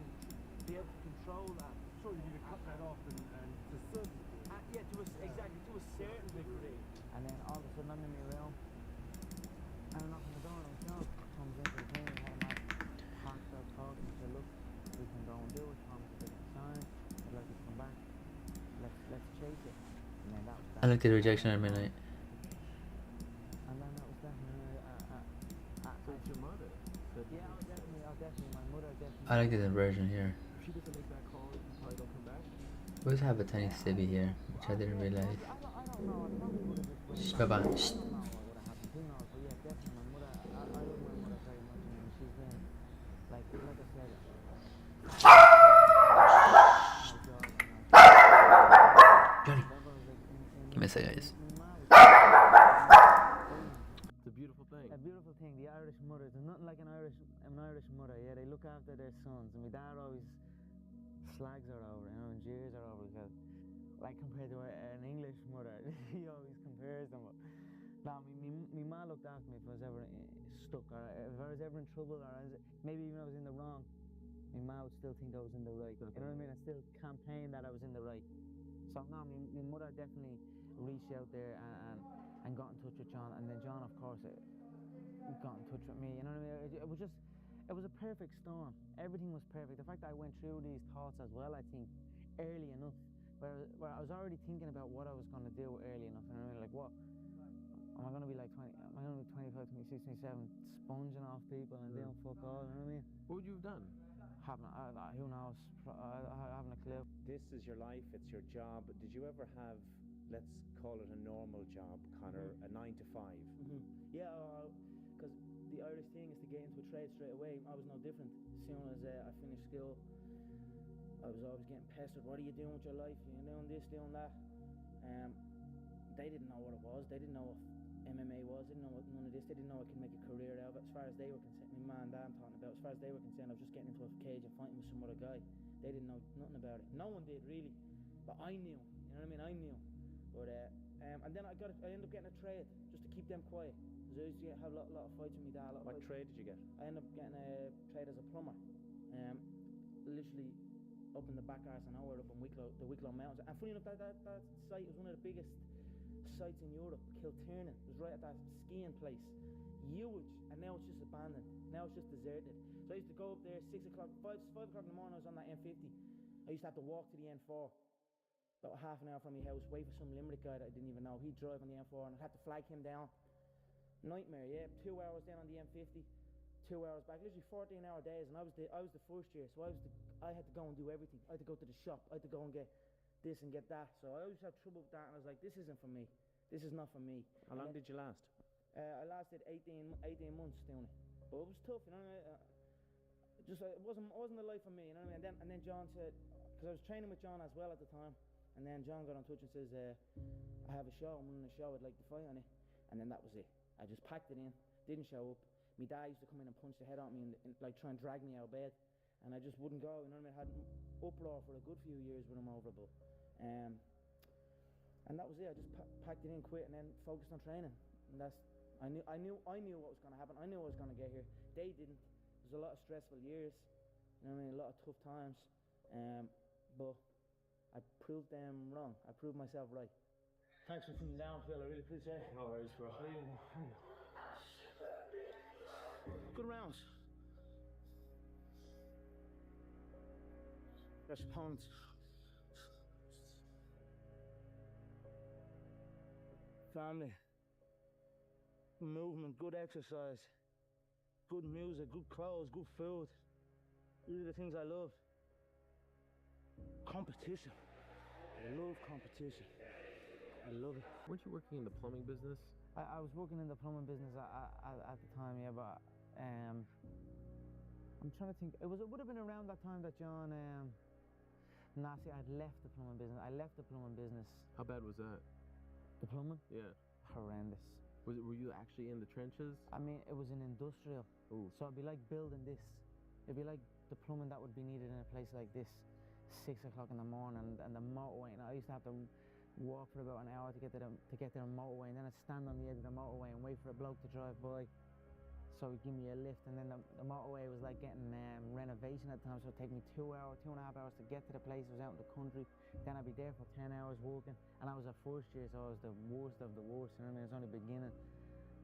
be able to control that. So you need to cut that off and to certain degree. Yeah, exactly to a certain degree. And then all of a sudden I'm in my room, and I'm knocking the door, and John comes into the room, and had a nice heartfelt talk, and said, look, we can go and do it, Tom, it's a bit of sign, I'd like you to come back, let's chase it. And then that was that. I looked at Rejection at midnight. And then that was that. So it's your mother. Yeah, I'll definitely, my mother definitely. I like this inversion here. If she doesn't make that call, you probably don't come back. We always have a tiny civvy here, which I didn't realize. I don't know, I probably would have just went Shh, back. bye-bye. I don't Shh. know what would have happened, who knows, but yeah, definitely my mother, I love my mother very much, and she's been, like I said, Johnny, give me a second, guys. It's a beautiful thing. A beautiful thing, the Irish mothers, there's nothing like an Irish mother, yeah, they look after their sons, and my dad always slags her over, you know, and jeers her over, because, like, compared to an English mother, he always compares them, but, no, me ma looked after me if I was ever stuck, or if I was ever in trouble, or maybe even I was in the wrong, my ma would still think I was in the right, you know what I mean, I still campaign that I was in the right, so, no, my mother definitely reached out there and got in touch with John, and then John, of course, got in touch with me, you know what I mean, it was just, it was a perfect storm, everything was perfect, the fact that I went through these thoughts as well, I think, early enough, where I was already thinking about what I was going to do early enough, you know what I mean, like what, am I going to be like 20, am I going to be 25, 26, 27, sponging off people and doing fuck all, you know what I mean? What would you have done? Who knows, I haven't a clue. This is your life, it's your job. Did you ever have, let's call it a normal job, Connor, a 9 to 5? Yeah, because the Irish thing is to get into a trade straight away. I was no different. As soon as I finished school, I was always getting pestered. What are you doing with your life? You're doing this, doing that. They didn't know what it was. They didn't know what MMA was. They didn't know what none of this. They didn't know I could make a career out of it. As far as they were concerned, my man and dad I'm talking about, as far as they were concerned, I was just getting into a cage and fighting with some other guy. They didn't know nothing about it. No one did really, but I knew. You know what I mean? I knew. But and then I ended up getting a trade just to keep them quiet. Because I used to have a lot of fights with my dad. What trade did you get? I ended up getting a trade as a plumber. Literally up in the back arse of nowhere, up in the Wicklow Mountains. And funny enough, that site was one of the biggest sites in Europe. Kilternan was right at that skiing place. Huge, and now it's just abandoned. Now it's just deserted. So I used to go up there 6 o'clock, 5 o'clock in the morning. I was on that M50. I used to have to walk to the N4, about half an hour from my house, wait for some Limerick guy that I didn't even know. He'd drive on the M4, and I'd have to flag him down. Nightmare, yeah. 2 hours down on the M50, 2 hours back. Literally 14-hour days, and I was the first year, so I had to go and do everything. I had to go to the shop. I had to go and get this and get that. So I always had trouble with that, and I was like, this isn't for me. This is not for me. How long did you last? I lasted 18 months doing it, but it was tough, you know. It wasn't the life for me, you know what I mean. And then John said, because I was training with John as well at the time, and then John got in touch and says, I have a show, I'm running a show, I'd like to fight on it, and then that was it. I just packed it in, didn't show up. My dad used to come in and punch the head out me and like try and drag me out of bed, and I just wouldn't go. You know what I mean? I had an uproar for a good few years with him over it, but and that was it. I just packed it in, quit, and then focused on training. And that's I knew what was going to happen. I knew I was going to get here. They didn't. It was a lot of stressful years. You know what I mean? A lot of tough times. But I proved them wrong. I proved myself right. Thanks for coming down, Phil. I really appreciate it. No worries, bro. Good rounds. Best opponents. Family. Movement, good exercise. Good music, good clothes, good food. These are the things I love. Competition. I love competition. I love it. Weren't you working in the plumbing business? I was working in the plumbing business at the time, yeah, but I'm trying to think. It would have been around that time that John, see, I'd left the plumbing business. I left the plumbing business. How bad was that? The plumbing? Yeah. Horrendous. Were you actually in the trenches? I mean, it was an industrial. Ooh. So it'd be like building this. It'd be like the plumbing that would be needed in a place like this, 6 o'clock in the morning, and the motorway. And I used to have to walk for about an hour to get to the motorway, and then I'd stand on the edge of the motorway and wait for a bloke to drive by, so he'd give me a lift. And then the motorway was like getting renovation at the time, so it'd take me 2.5 hours to get to the place. It was out in the country. Then I'd be there for 10 hours walking, and I was at first year, so I was the worst of the worst. You know what I mean? It was only beginning.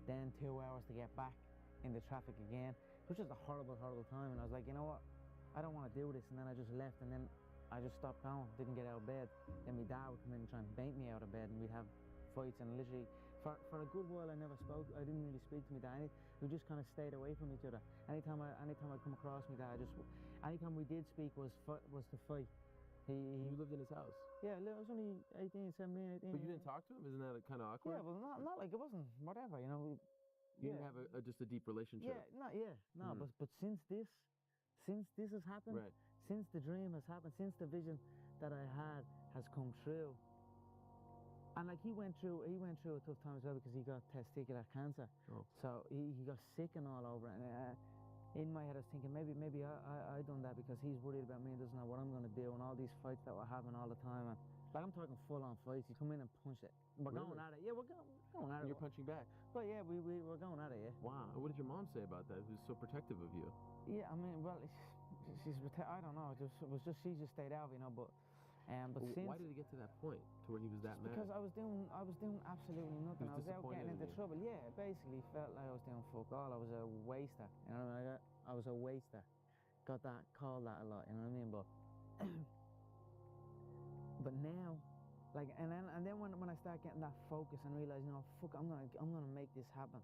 Then 2 hours to get back in the traffic again. It was just a horrible, horrible time. And I was like, you know what? I don't want to do this. And then I just left, and then I just stopped going, didn't get out of bed. Then my dad would come in and try and bait me out of bed, and we'd have fights. And literally, for a good while, I didn't really speak to my dad. We just kind of stayed away from each other. Anytime I come across my dad, anytime we did speak was to fight. You lived in his house? Yeah, I was only 18, 17, 18. But you didn't talk to him? Isn't that kind of awkward? Yeah, well, not like it wasn't whatever, you know. You didn't have just a deep relationship? But since this has happened, right. Since the dream has happened, since the vision that I had has come true, and like he went through a tough time as well, because he got testicular cancer. Oh. So he got sick and all over, and in my head I was thinking maybe I done that because he's worried about me and doesn't know what I'm going to do, and all these fights that were happening all the time, and like I'm talking full on fights. He come in and punch it. We're going at it. Yeah, we're going at it. You're punching back? But yeah, we're going at it, yeah. Wow. What did your mom say about that? Who's so protective of you? Yeah, I mean, well, I don't know. She just stayed out, you know. But since, why did it get to that point, to where he was that mad? Because I was doing absolutely nothing. I was out getting into trouble. Yeah, it basically felt like I was doing fuck all. I was a waster. You know what I mean? I was a waster. Got that called that a lot. You know what I mean? But now, like, and then when I start getting that focus and realize, you know, fuck, I'm gonna make this happen.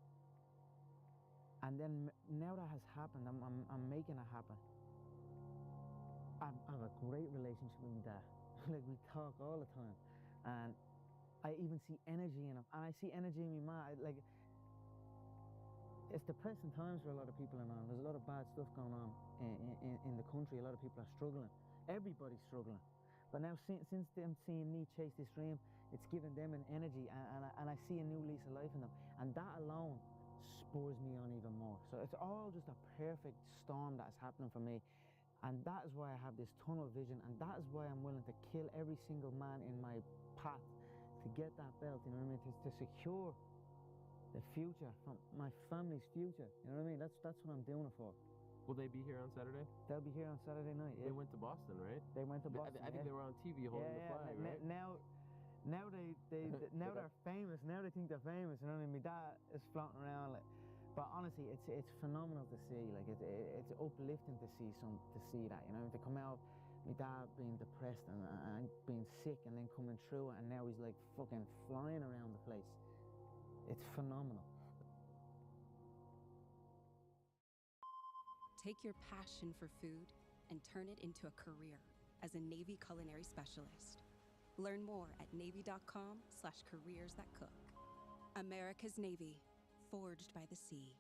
And then now that has happened, I'm making it happen. I have a great relationship with my dad. Like, we talk all the time, and I even see energy in him, and I see energy in my mom. Like, it's depressing times for a lot of people in Ireland. There's a lot of bad stuff going on in the country. A lot of people are struggling. Everybody's struggling. But now, since them seeing me chase this dream, it's given them an energy, and I see a new lease of life in them, and that alone spurs me on even more. So it's all just a perfect storm that's happening for me, and that is why I have this tunnel vision, and that is why I'm willing to kill every single man in my path to get that belt. You know what I mean? To secure the future, from my family's future. You know what I mean? That's what I'm doing it for. Will they be here on Saturday? They'll be here on Saturday night. Yeah. They went to Boston, right? They went to Boston. I think they were on TV holding the flag, right? Now they're famous. Now they think they're famous. You know what I mean? My dad is floating around, like, but honestly, it's phenomenal to see. Like, it's uplifting to see that. You know, to come out, my dad being depressed and being sick, and then coming through it, and now he's like fucking flying around the place. It's phenomenal. Take your passion for food and turn it into a career as a Navy culinary specialist. Learn more at Navy.com/careers-that-cook. America's Navy, forged by the sea.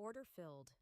Order filled.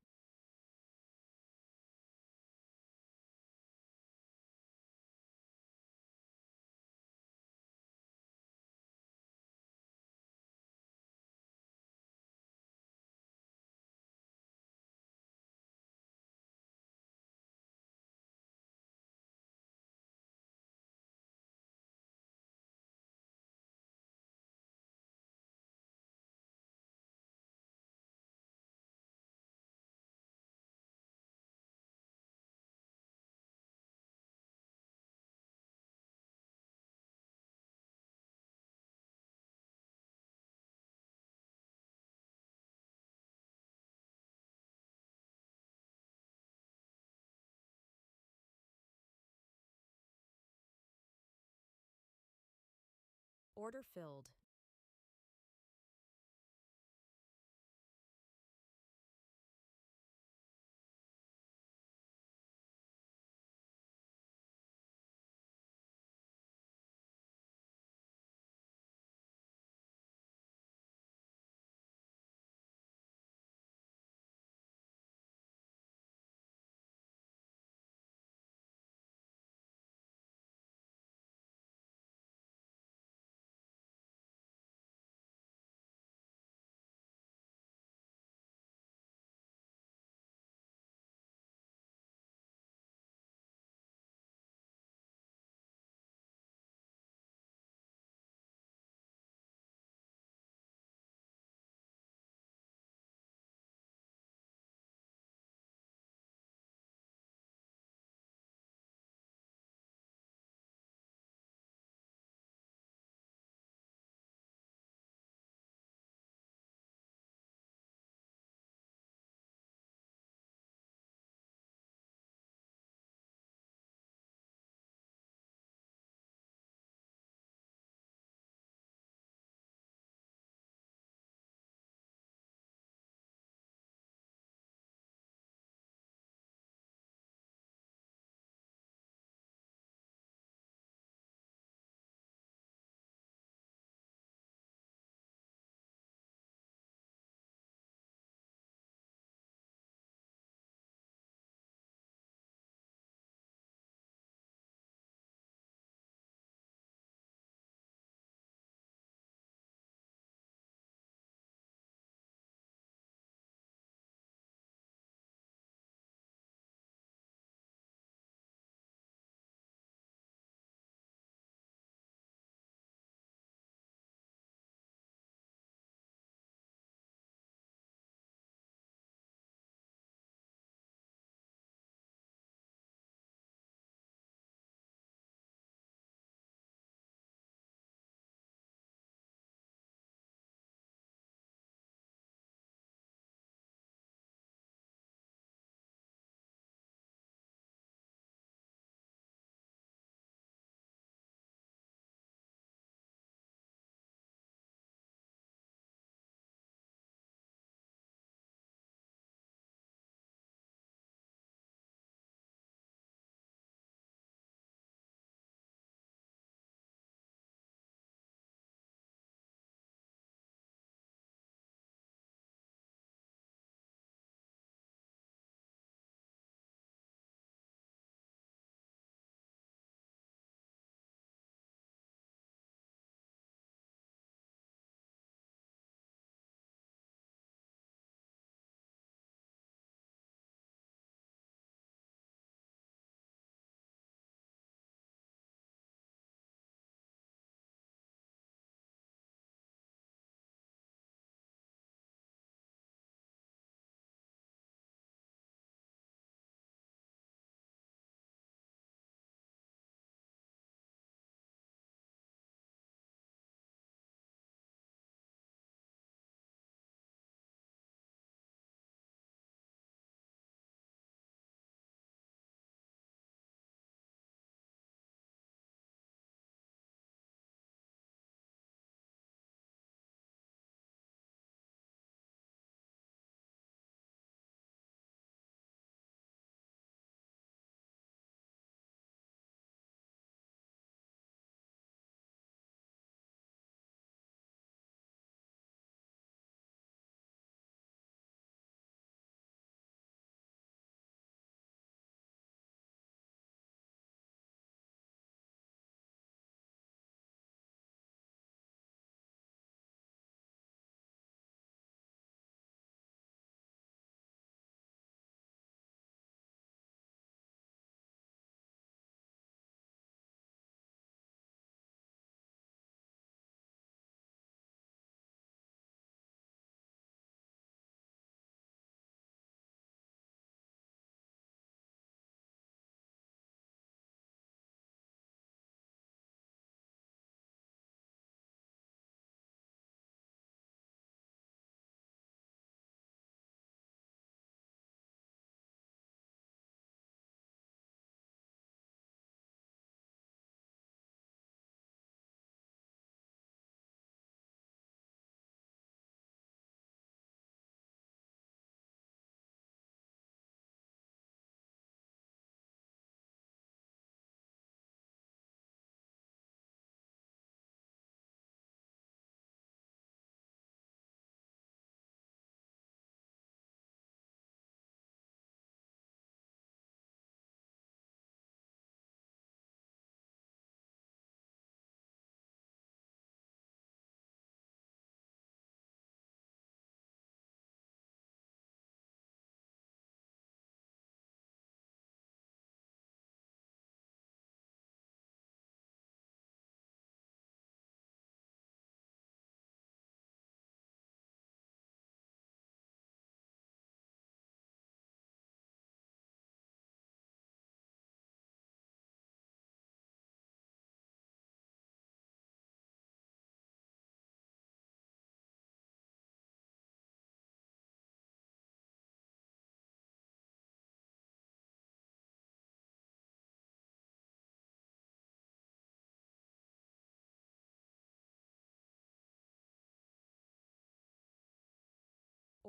Order filled.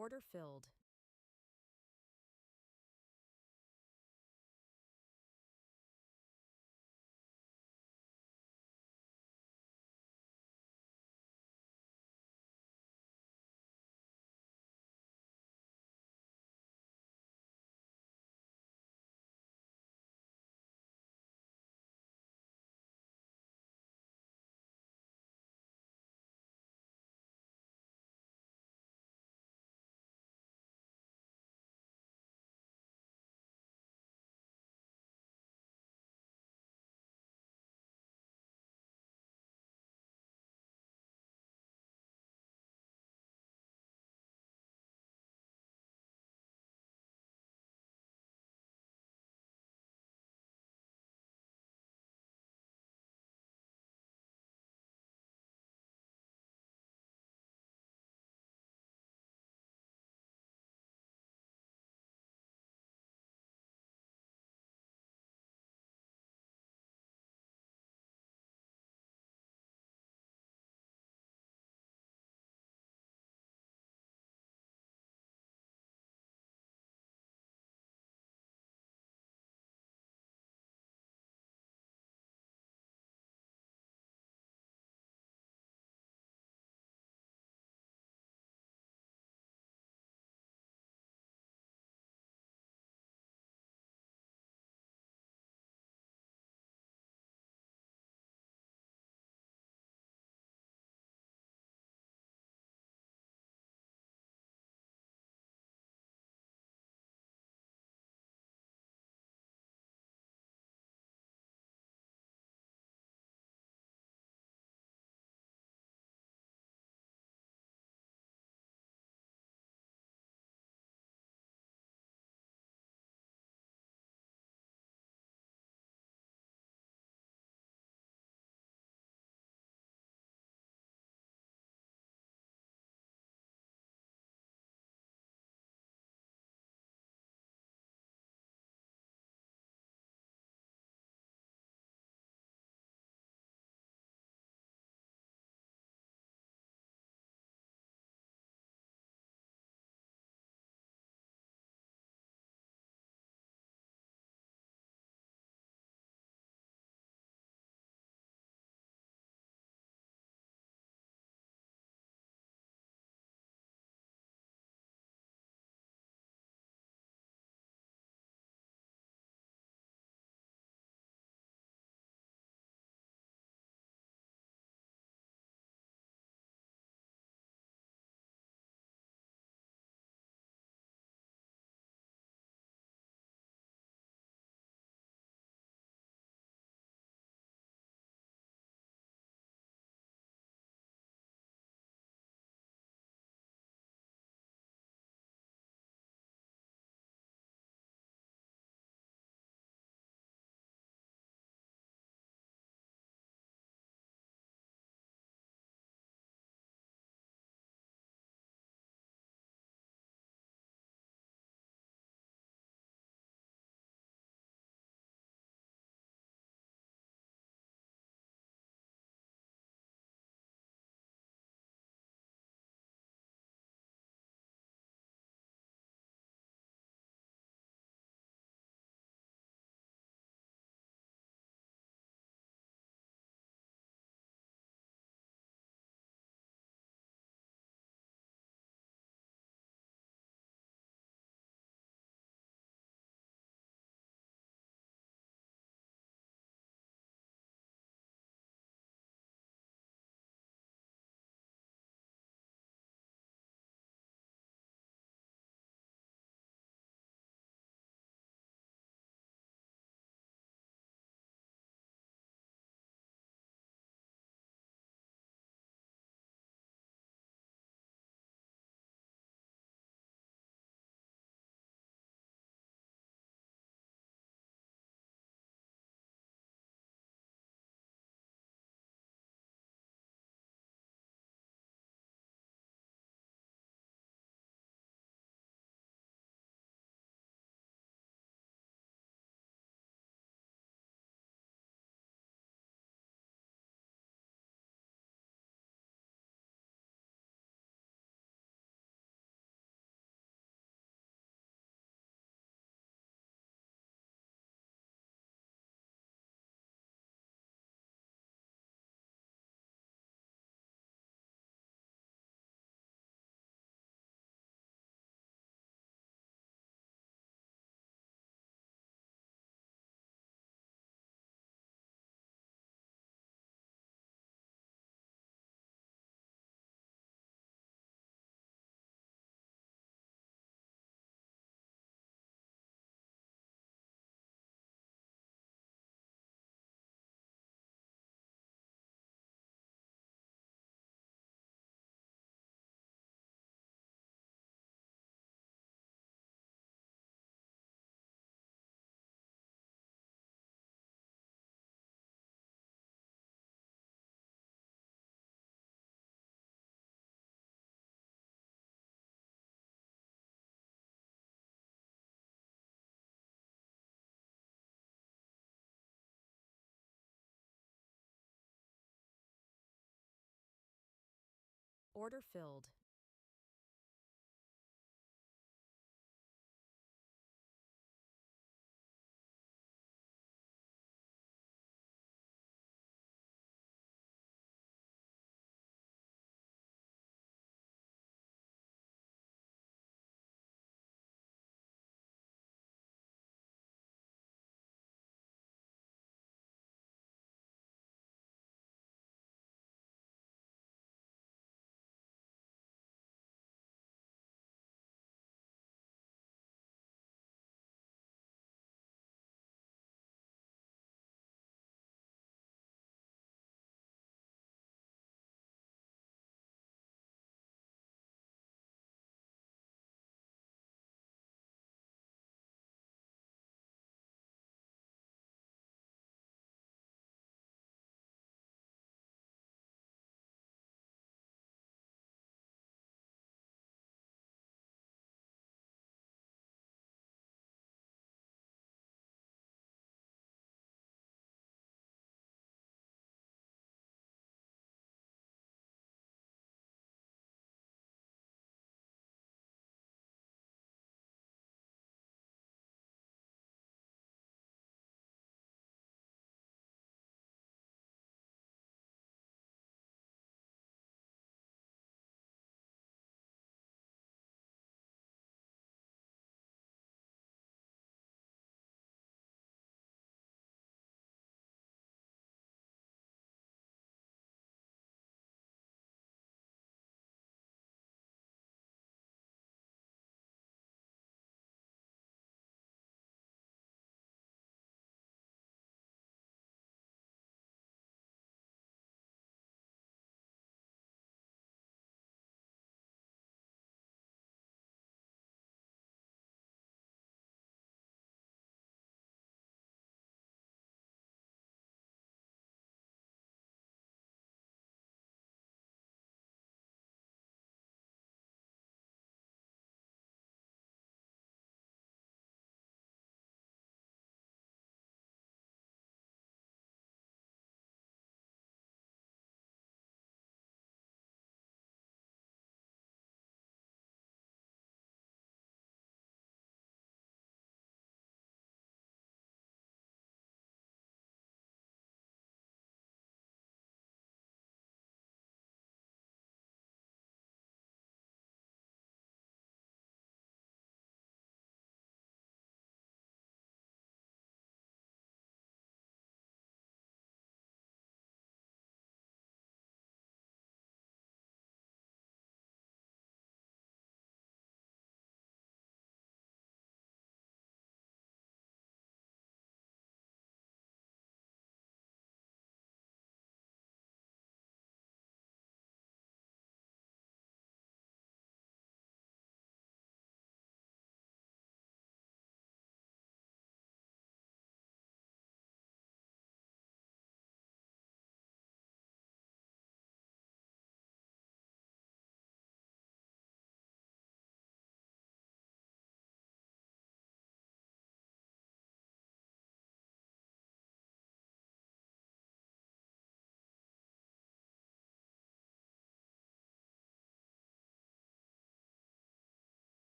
Order filled. Order filled.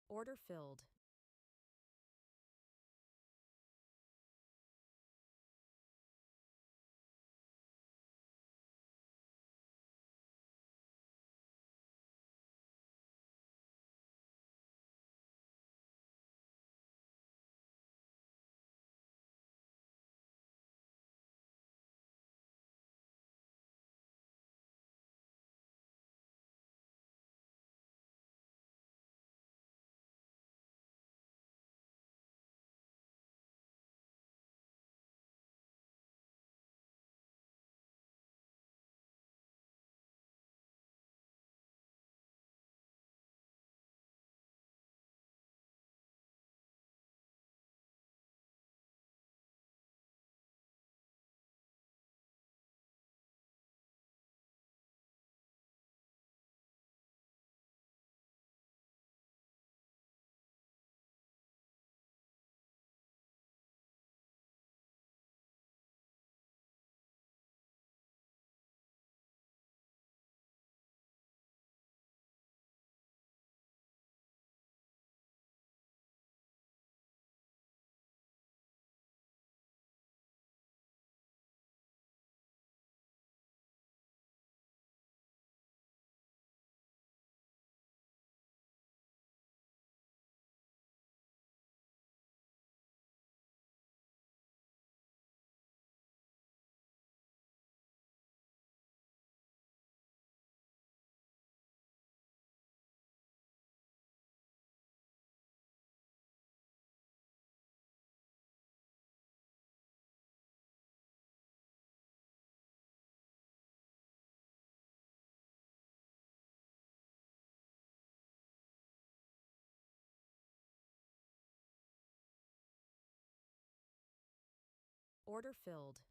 Order filled. Order filled.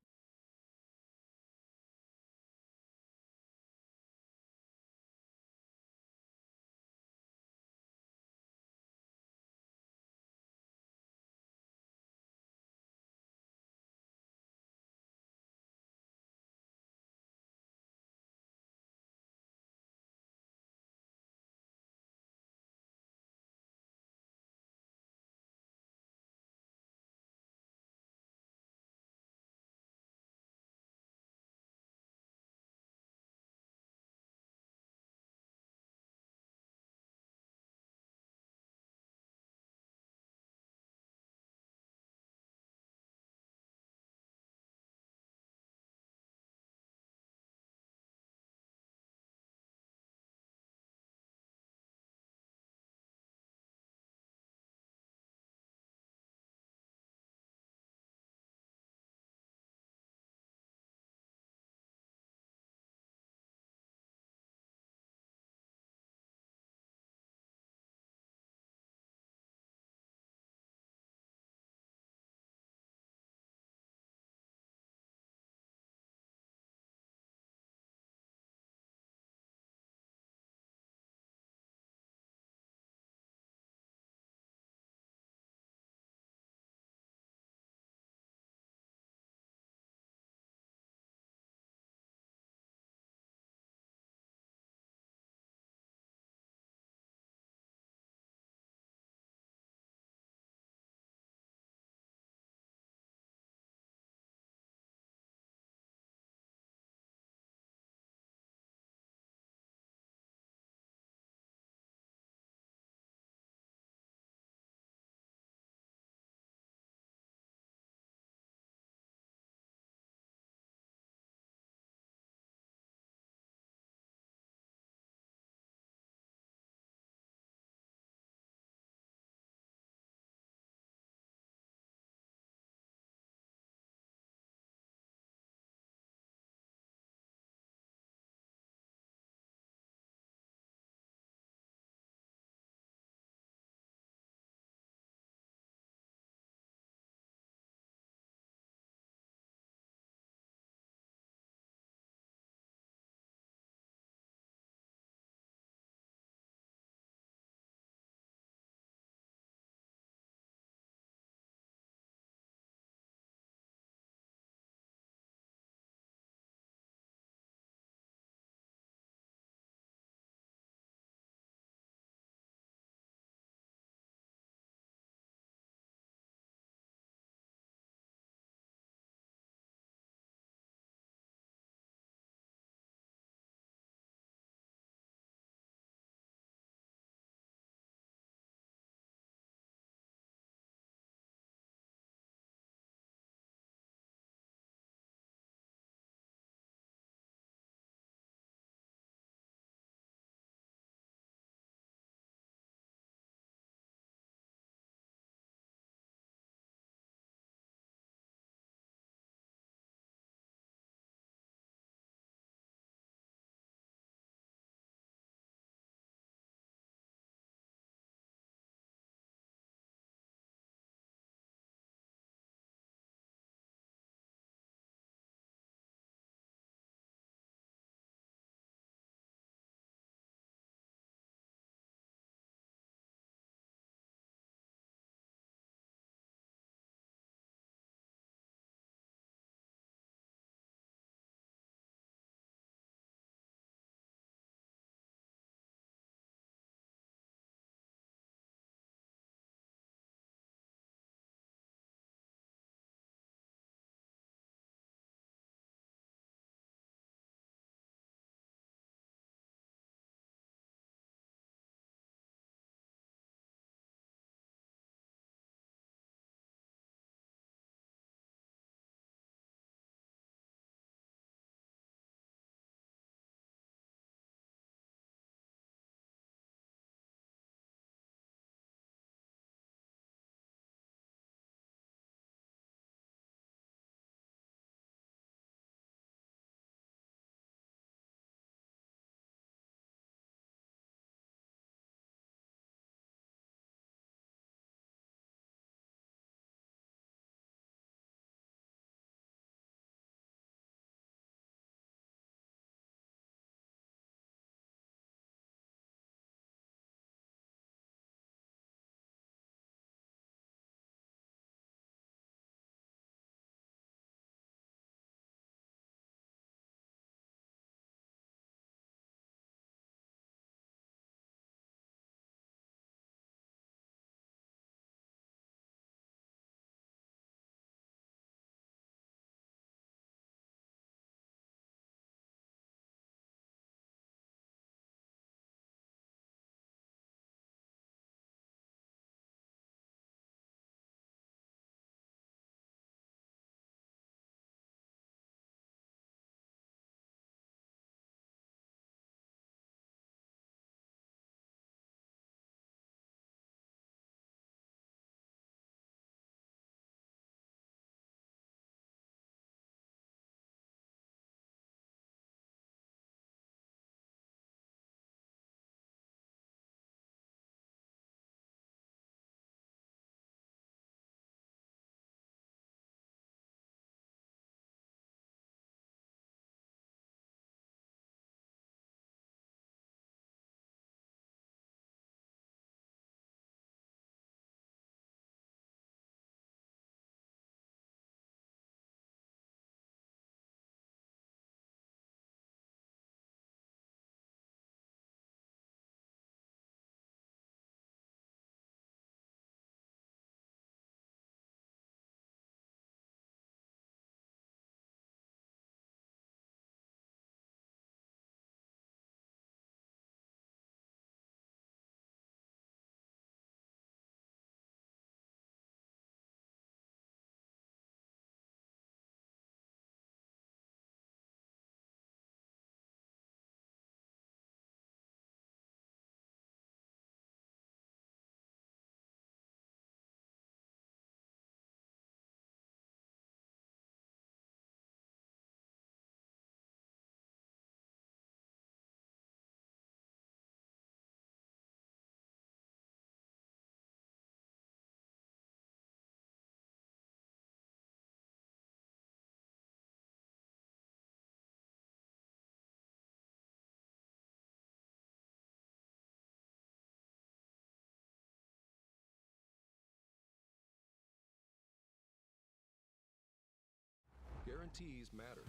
Guarantees matter,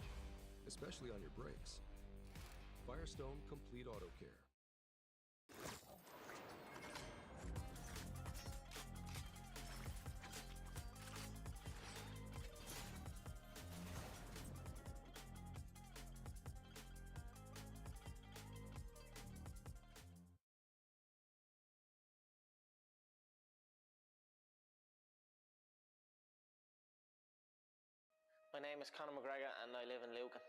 especially on your brakes. Firestone Complete Auto Care. My name is Conor McGregor and I live in Lucan.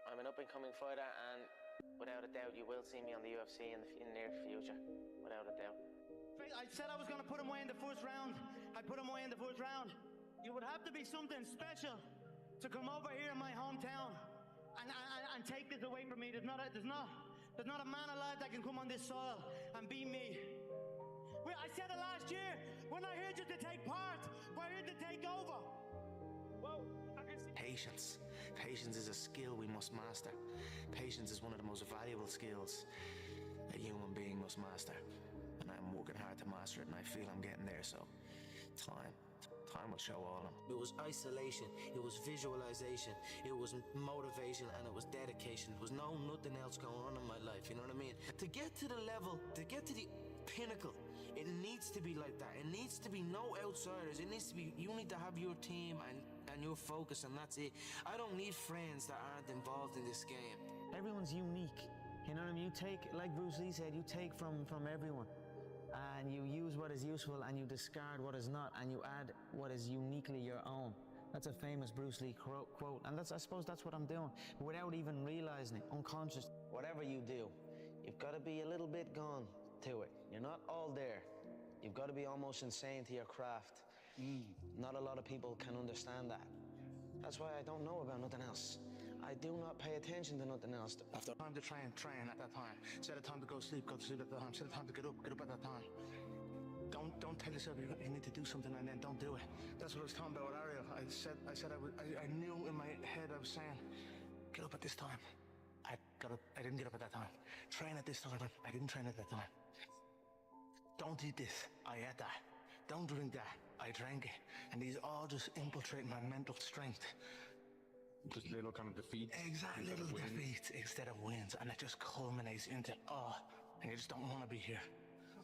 I'm an up-and-coming fighter and without a doubt you will see me on the UFC in the near future, without a doubt. I said I was going to put him away in the first round. I put him away in the first round. You would have to be something special to come over here in my hometown and take this away from me. There's not a man alive that can come on this soil and beat me. I said it last year. We're not here just to take part. We're here to take over. Patience. Patience is a skill we must master. Patience is one of the most valuable skills a human being must master. And I'm working hard to master it, and I feel I'm getting there, so time will show all of them. It was isolation, it was visualization, it was motivation, and it was dedication. There was nothing else going on in my life, you know what I mean? To get to the level, to get to the pinnacle, it needs to be like that. It needs to be no outsiders. It needs to be, you need to have your team and your focus, and that's it. I don't need friends that aren't involved in this game. Everyone's unique. You know what I mean? You take, like Bruce Lee said, you take from everyone. And you use what is useful and you discard what is not, and you add what is uniquely your own. That's a famous Bruce Lee quote, and I suppose that's what I'm doing, without even realizing it, unconscious. Whatever you do, you've got to be a little bit gone to it. You're not all there. You've got to be almost insane to your craft. Not a lot of people can understand that. That's why I don't know about nothing else. I do not pay attention to nothing else. After time to train at that time. Set a time to go to sleep at that time. Set a time to get up at that time. Don't tell yourself you need to do something and then don't do it. That's what I was talking about with Ariel. I knew in my head I was saying, get up at this time. I didn't get up at that time. Train at this time. I didn't train at that time. Don't eat this. I ate that. Don't drink that. I drank it. And these all just infiltrate my mental strength. Just little kind of defeats. Exactly, little defeats instead of wins. And it just culminates into, and you just don't want to be here.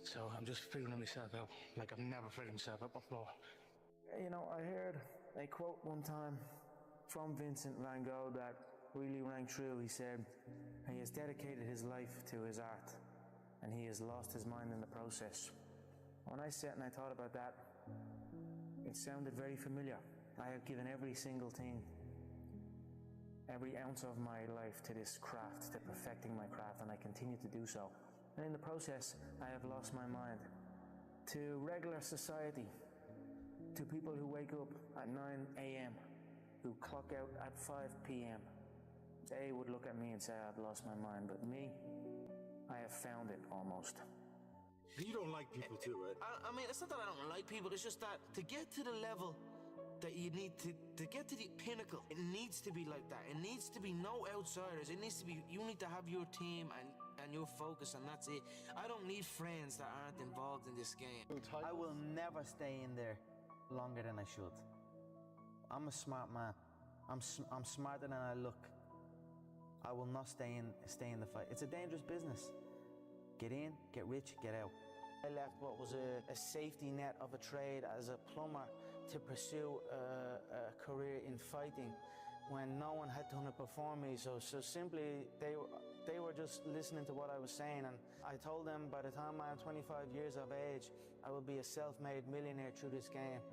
So I'm just figuring myself out like I've never figured myself out before. You know, I heard a quote one time from Vincent van Gogh that really rang true. He said, he has dedicated his life to his art, and he has lost his mind in the process. When I sat and I thought about that, it sounded very familiar. I have given every single thing, every ounce of my life to this craft, to perfecting my craft, and I continue to do so. And in the process, I have lost my mind to regular society, to people who wake up at 9 a.m., who clock out at 5 p.m. They would look at me and say, I've lost my mind, but me, I have found it almost. You don't like people too, right? I mean, it's not that I don't like people, it's just that to get to the level that you need to get to the pinnacle, it needs to be like that. It needs to be no outsiders. It needs to be, you need to have your team and your focus, and that's it. I don't need friends that aren't involved in this game. I will never stay in there longer than I should. I'm a smart man. I'm smarter than I look. I will not stay in the fight. It's a dangerous business. Get in, get rich, get out. I left what was a safety net of a trade as a plumber to pursue a career in fighting when no one had to underperform me. So simply, they were just listening to what I was saying, and I told them by the time I am 25 years of age, I will be a self-made millionaire through this game.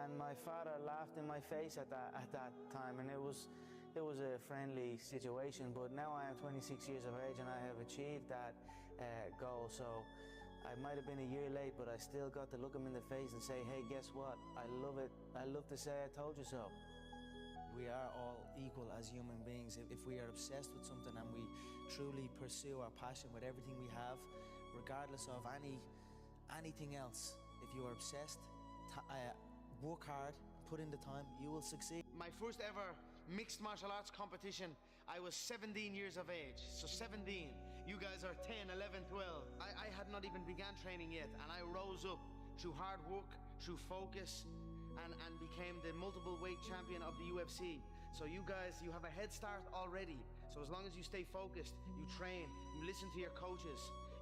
And my father laughed in my face at that time, and it was a friendly situation. But now I am 26 years of age and I have achieved that goal. So I might have been a year late, but I still got to look him in the face and say, hey, guess what? I love it. I love to say I told you so. We are all equal as human beings. If we are obsessed with something and we truly pursue our passion with everything we have, regardless of anything else, if you are obsessed, work hard, put in the time, you will succeed. My first ever mixed martial arts competition, I was 17 years of age. So 17, you guys are 10, 11, 12. I had not even began training yet, and I rose up through hard work, through focus, and became the multiple weight champion of the UFC. So you guys, you have a head start already. So as long as you stay focused, you train, you listen to your coaches,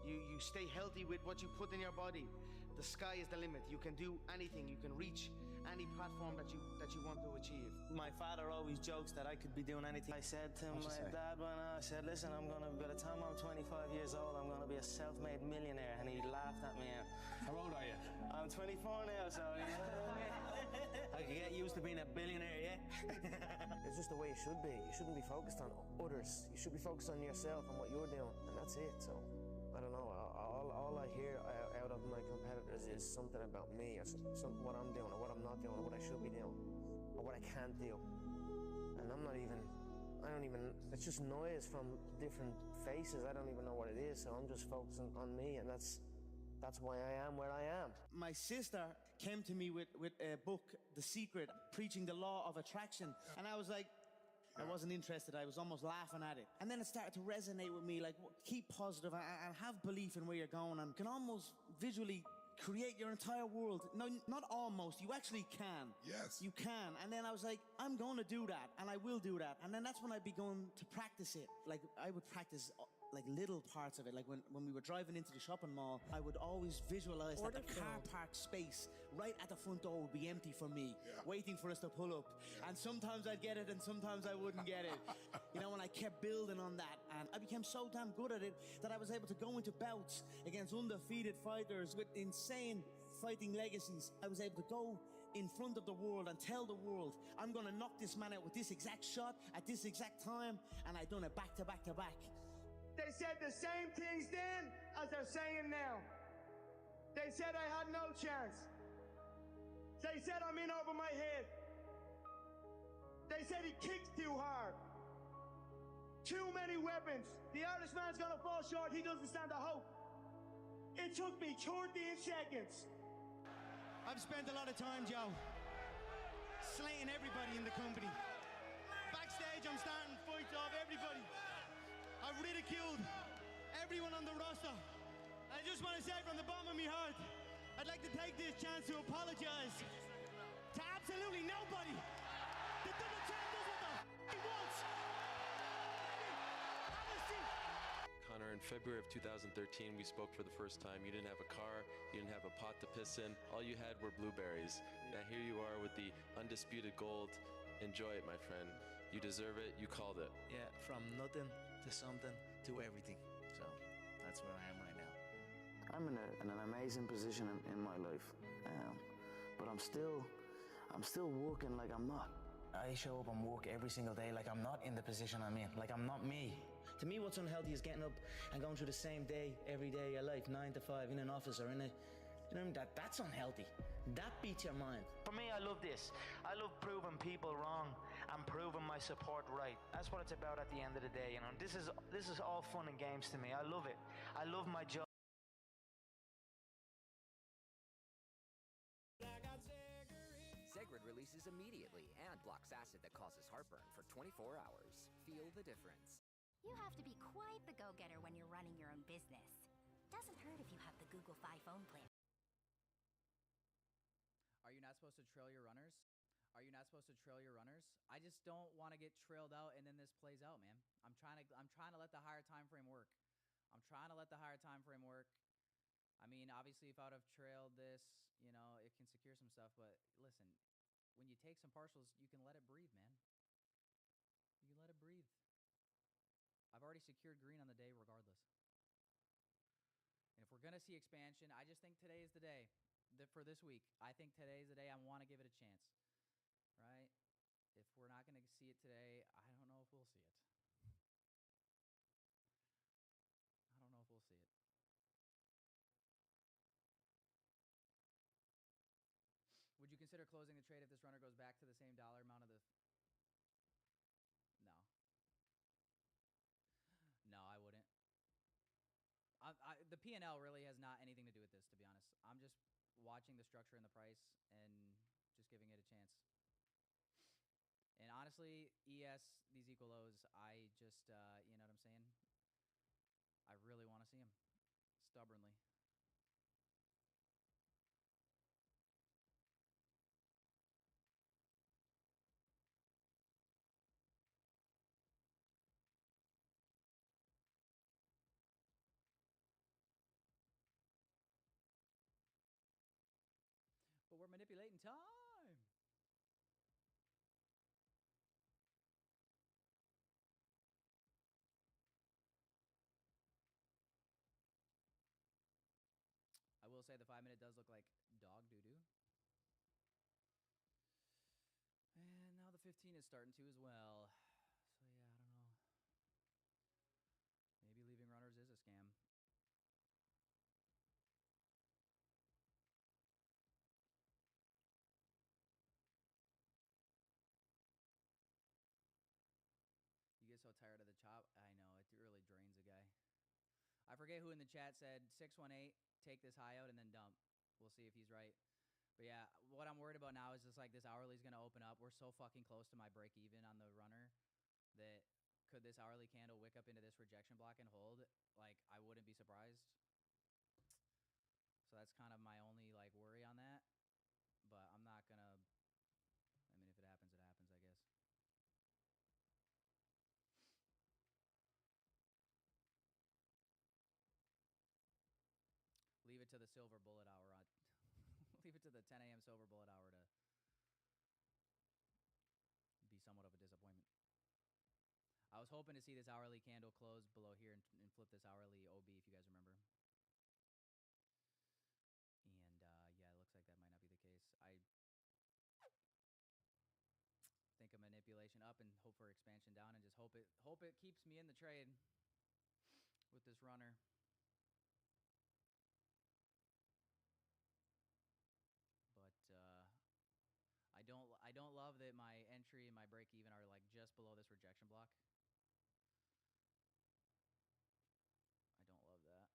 you stay healthy with what you put in your body, the sky is the limit. You can do anything. You can reach any platform that you want to achieve. My father always jokes that I could be doing anything. I said to my dad when I said, listen, by the time I'm 25 years old, I'm gonna be a self-made millionaire. And he laughed at me. How old are you? I'm 24 now, so I can get used to being a billionaire, yeah? It's just the way it should be. You shouldn't be focused on others. You should be focused on yourself and what you're doing, and that's it. So, I don't know. All I hear out of my competitors is something about me, or what I'm doing, or what I'm not doing, or what I should be doing, or what I can't do. And it's just noise from different faces. I don't even know what it is, so I'm just focusing on me, and that's why I am where I am. My sister came to me with a book, The Secret, preaching the law of attraction. And I was like, I wasn't interested. I was almost laughing at it. And then it started to resonate with me, like, keep positive and have belief in where you're going, and can almost visually create your entire world. No, not almost. You actually can. Yes. You can. And then I was like, I'm going to do that, and I will do that. And then that's when I began to practice it. Like, I would practice like little parts of it. Like when we were driving into the shopping mall, I would always visualize that the car park space right at the front door would be empty for me, waiting for us to pull up. And sometimes I'd get it and sometimes I wouldn't get it. You know, and I kept building on that, and I became so damn good at it that I was able to go into bouts against undefeated fighters with insane fighting legacies. I was able to go in front of the world and tell the world, I'm gonna knock this man out with this exact shot at this exact time, and I done it back to back to back. They said the same things then as they're saying now. They said I had no chance. They said I'm in over my head. They said he kicks too hard. Too many weapons. The Irishman's gonna fall short. He doesn't stand a hope. It took me 13 seconds. I've spent a lot of time, Joe, slating everybody in the company. Backstage, I'm starting fights off everybody. I've ridiculed everyone on the roster. I just want to say from the bottom of my heart, I'd like to take this chance to apologize to absolutely nobody. The double champ does what the he wants. Connor, in February of 2013, we spoke for the first time. You didn't have a car, you didn't have a pot to piss in. All you had were blueberries. Now here you are with the undisputed gold. Enjoy it, my friend. You deserve it. You called it. Yeah, from nothing to something to everything. So that's where I am right now. I'm in an amazing position in my life, but I'm still working like I'm not. I show up and work every single day like I'm not in the position I'm in, like I'm not me. To me, what's unhealthy is getting up and going through the same day every day of your life, 9 to 5, in an office or in a... You know what I mean? That's unhealthy. That beats your mind. For me, I love this. I love proving people wrong and proving my support right. That's what it's about at the end of the day, you know. This is all fun and games to me. I love it. I love my job. Segrid releases immediately and blocks acid that causes heartburn for 24 hours. Feel the difference. You have to be quite the go-getter when you're running your own business. Doesn't hurt if you have the Google Fi phone plan. Are you not supposed to trail your runners? Are you not supposed to trail your runners? I just don't want to get trailed out and then this plays out, man. I'm trying to let the higher time frame work. I'm trying to let the higher time frame work. I mean, obviously, if I would have trailed this, you know, it can secure some stuff. But listen, when you take some partials, you can let it breathe, man. You can let it breathe. I've already secured green on the day regardless. And if we're going to see expansion, I just think today is the day for this week. I think today is the day I want to give it a chance, right? If we're not going to see it today, I don't know if we'll see it. I don't know if we'll see it. Would you consider closing the trade if this runner goes back to the same dollar amount of the... No. No, I wouldn't. The P&L really has not anything to do with this, to be honest. I'm just watching the structure and the price and just giving it a chance. And honestly, ES, these equal O's, I just, you know what I'm saying? I really want to see them, stubbornly. Game time. I will say the 5-minute does look like dog doo-doo. And now the 15 is starting to as well. So yeah, I don't know. Maybe leaving runners is a scam. You get so tired of the chop. I know, it really drains a guy. I forget who in the chat said 618, take this high out and then dump. We'll see if he's right. But yeah, what I'm worried about now is just like this hourly is going to open up. We're so fucking close to my break even on the runner that could this hourly candle wick up into this rejection block and hold? Like, I wouldn't be surprised. So that's kind of my only like worry on that. But I'm not going to, I mean, if it happens, I guess. Leave it to the silver bullet hour on. Leave it to the 10 a.m. silver bullet hour to be somewhat of a disappointment. I was hoping to see this hourly candle close below here and flip this hourly OB, if you guys remember. And yeah, it looks like that might not be the case. I think a manipulation up and hope for expansion down, and just hope it keeps me in the trade with this runner. But I don't love that my entry and my break even are like just below this rejection block. I don't love that.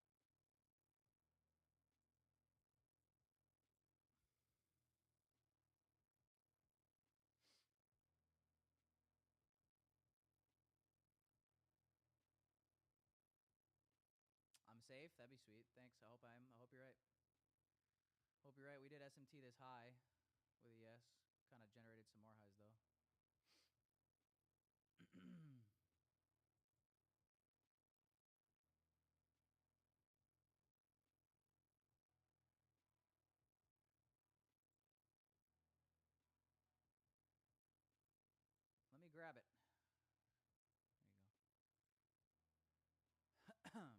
I'm safe. That'd be sweet. Thanks. I hope you're right. Hope you're right. We did SMT this high with a yes. Kind of generated some more highs though. Let me grab it. There you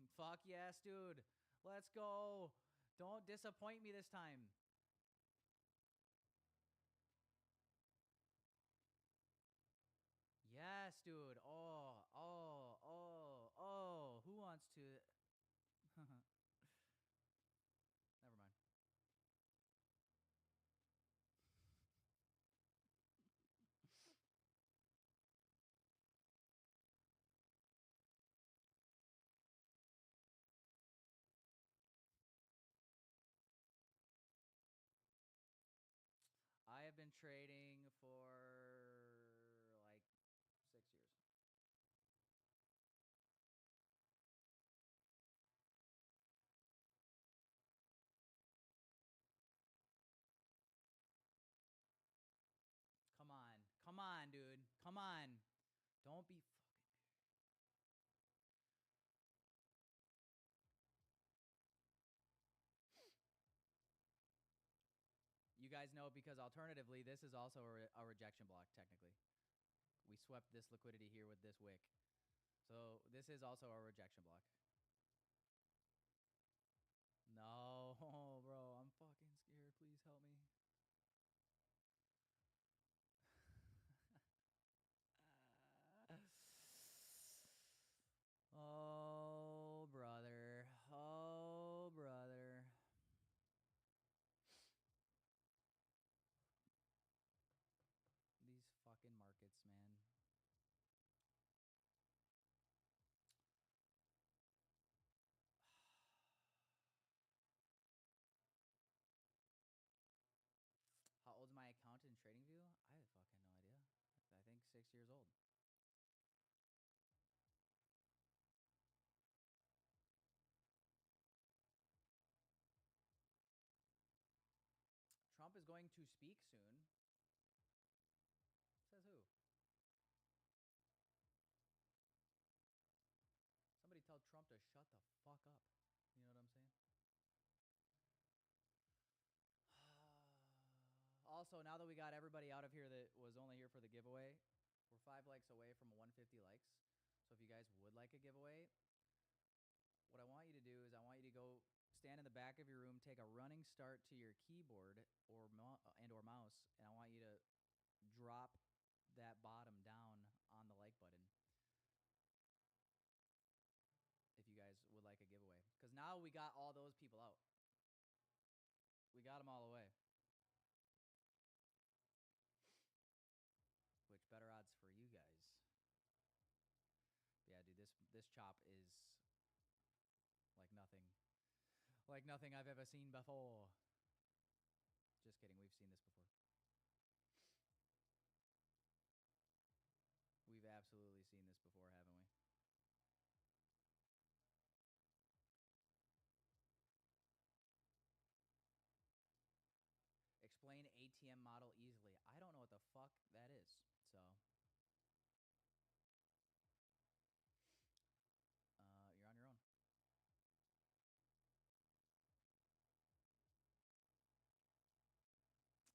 go. Fuck yes, dude. Let's go. Don't disappoint me this time. Yes, dude. Oh. Who wants to? Never mind. I have been trading for like 6 years. Come on. Come on, dude. Come on. Don't be fucking You guys know because alternatively, this is also a rejection block, technically. We swept this liquidity here with this wick. So this is also a rejection block. No, bro, I'm fucking scared. Please help me. Oh, brother. Oh, brother. These fucking markets, man. How old's my account in TradingView? I have fucking no idea. I think 6 years old. Trump is going to speak soon. Says who? Somebody tell Trump to shut the fuck up. Also, now that we got everybody out of here that was only here for the giveaway, we're 5 likes away from 150 likes. So if you guys would like a giveaway, what I want you to do is I want you to go stand in the back of your room, take a running start to your keyboard or mouse, and I want you to drop that bottom down on the like button if you guys would like a giveaway. Because now we got all those people out. We got them all away. Which better odds for you guys. Yeah, dude, this chop is like nothing I've ever seen before. Just kidding, we've seen this before. We've absolutely seen this before, haven't we? Explain ATM model easily. I don't know what the fuck that is, so you're on your own.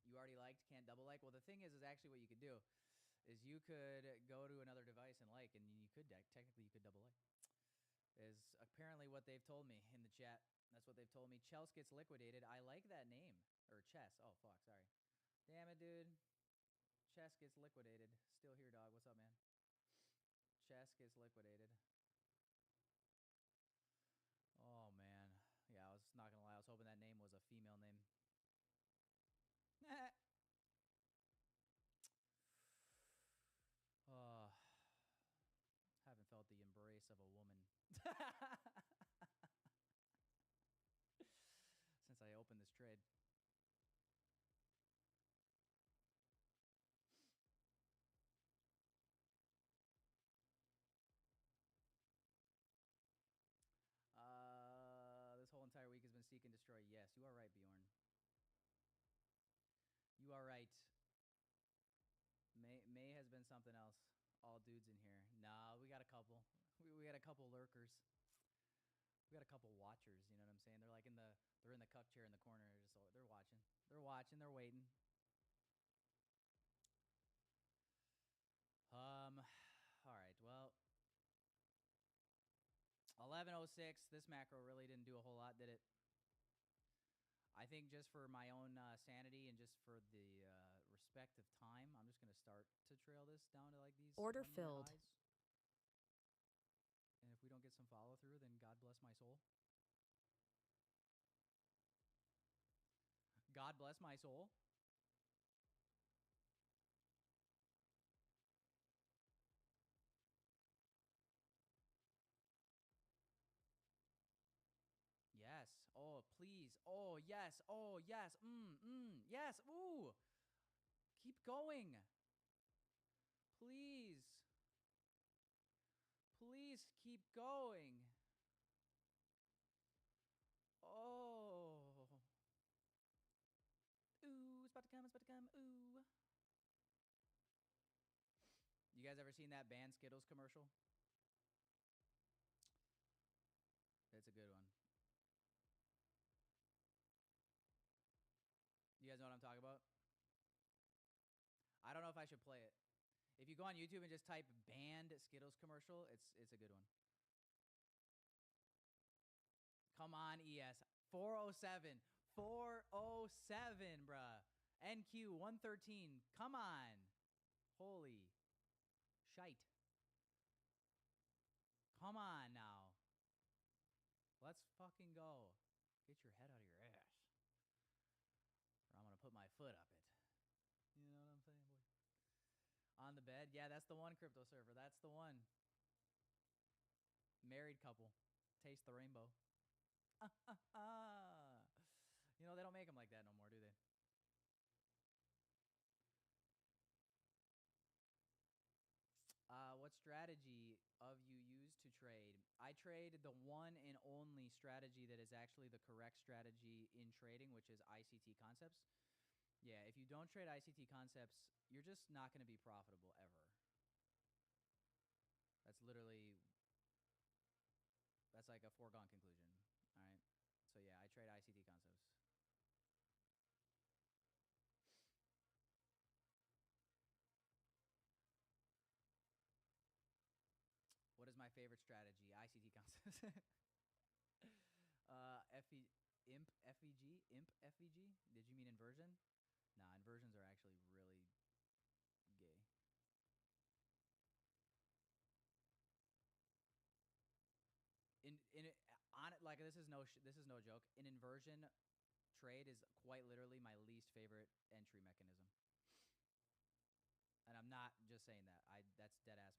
You already liked, can't double like. Well, the thing is actually what you could do is you could go to another device and like, and you could technically you could double like. Is apparently what they've told me in the chat. That's what they've told me. Chels gets liquidated. I like that name. Or Chess. Oh, fuck. Sorry. Damn it, dude. Chess gets liquidated. Still here, dog. What's up, man? Chess gets liquidated. Oh, man. Yeah, I was not going to lie. I was hoping that name was a female name. Oh, haven't felt the embrace of a woman since I opened this trade. This whole entire week has been seek and destroy. Yes, you are right, Bjorn. You are right. May has been something else. All dudes in here. Nah, we got a couple. We got a couple lurkers. We got a couple watchers. You know what I'm saying? They're like they're in the cuck chair in the corner. They're watching. They're watching. They're waiting. All right. Well, 11:06. This macro really didn't do a whole lot, did it? I think just for my own sanity and just for the respect of time, I'm just going to start to trail this down to like these Order 1 minute filled. highs. And if we don't get some follow through, then God bless my soul. God bless my soul. Yes. Oh, please. Oh, yes. Oh, yes. Yes. Ooh. Keep going. Please. Please keep going. Oh. Ooh, it's about to come. It's about to come. Ooh. You guys ever seen that banned Skittles commercial? It's a good one. You guys know what I'm talking about? I don't know if I should play it. If you go on YouTube and just type banned Skittles commercial, it's a good one. Come on, ES. 407. 407, bruh. NQ 113. Come on. Holy shite. Come on now. Let's fucking go. Get your head out of your ass. Or I'm going to put my foot up it. You know what I'm saying, boy? On the bed. Yeah, that's the one, crypto server. That's the one. Married couple. Taste the rainbow. You know, they don't make them like that no more, do they? What strategy of you use to trade? I trade the one and only strategy that is actually the correct strategy in trading, which is ICT concepts. Yeah, if you don't trade ICT concepts, you're just not going to be profitable ever. That's like a foregone conclusion. All right. So yeah, I trade ICT concepts. strategy, ICT concepts. Imp FVG? Did you mean inversion? Nah, inversions are actually really gay. Like this is no joke. An inversion trade is quite literally my least favorite entry mechanism. And I'm not just saying that. That's dead ass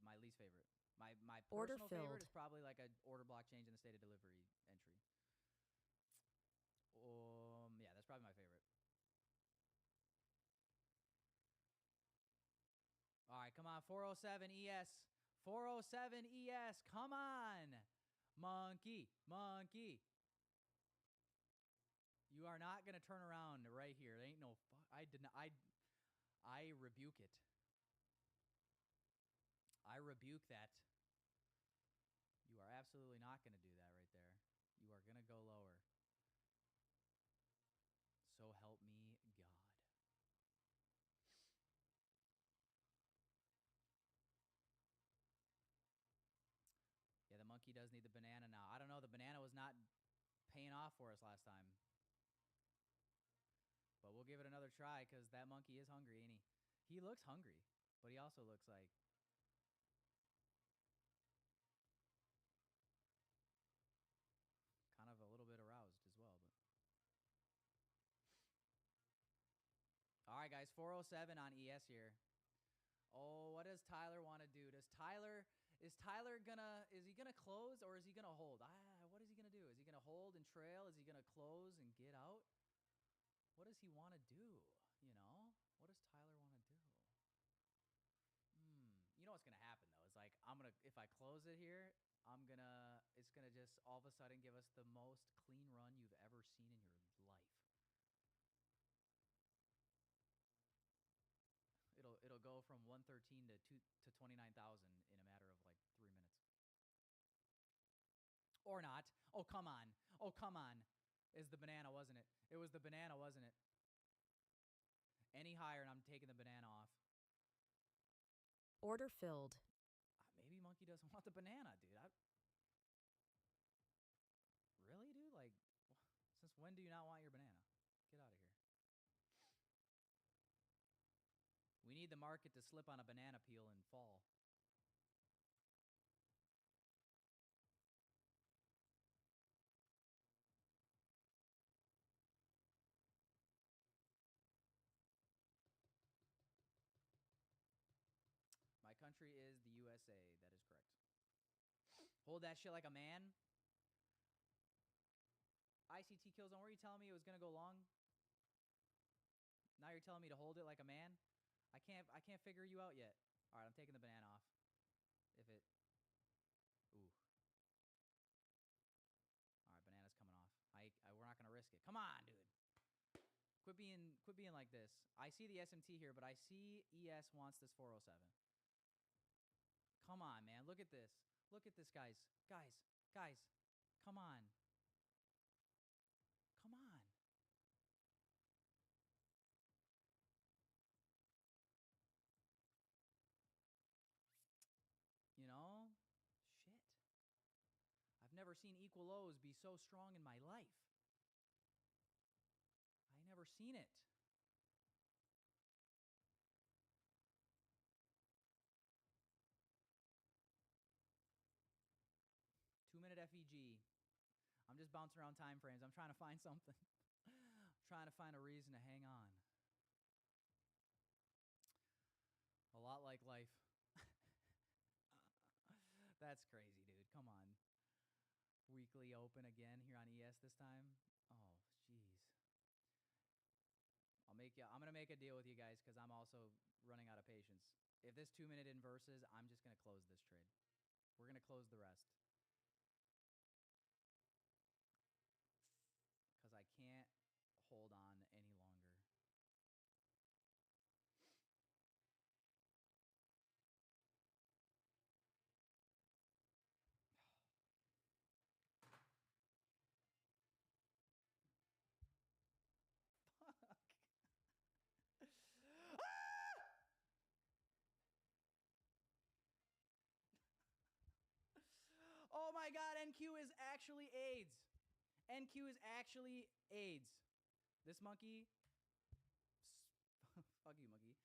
my least favorite. My personal favorite is probably like a order block change in the state of delivery entry. Yeah, that's probably my favorite. All right, come on, 407 ES. 407 ES, come on. Monkey. You are not going to turn around right here. There ain't no fuck. I rebuke it. I rebuke that. You are absolutely not going to do that right there. You are going to go lower. So help me God. Yeah, the monkey does need the banana now. I don't know. The banana was not paying off for us last time. But we'll give it another try because that monkey is hungry, ain't he? He looks hungry, but he also looks like... kind of a little bit aroused as well, but... All right, guys, 407 on ES here. Oh, what does Tyler want to do? Is he gonna close or is he gonna hold? What is he gonna do? Is he gonna hold and trail? Is he gonna close and get out? What does he want to do? You know, what does Tyler want to do? You know what's gonna happen though? It's like if I close it here, it's gonna just all of a sudden give us the most clean run you've ever seen in your life. It'll go from 113 to 29,000 in a matter of like 3 minutes. Or not. Oh, come on. Is the banana, wasn't it? It was the banana, wasn't it? Any higher and I'm taking the banana off. Order filled. Maybe monkey doesn't want the banana, dude. Really, dude? Like, since when do you not want your banana? Get out of here. We need the market to slip on a banana peel and fall. My country is the USA. That is correct. Hold that shit like a man. ICT kill zone. Were you telling me it was gonna go long? Now you're telling me to hold it like a man? I can't figure you out yet. All right, I'm taking the banana off. Ooh. All right, banana's coming off. We're not gonna risk it. Come on, dude. Quit being like this. I see the SMT here, but I see ES wants this 407. Come on, man. Look at this. Look at this, guys. Guys. Come on. You know? Shit. I've never seen equal lows be so strong in my life. I never seen it. Two-minute FEG. I'm just bouncing around time frames. I'm trying to find something. Trying to find a reason to hang on. A lot like life. That's crazy, dude. Come on. Weekly open again here on ES this time. Oh, jeez. I'm gonna make a deal with you guys because I'm also running out of patience. If this 2-minute inverses, I'm just gonna close this trade. We're gonna close the rest. Because I can't hold on any longer. Fuck. my god, NQ is actually AIDS. NQ is actually AIDS. This monkey. Fuck you, monkey.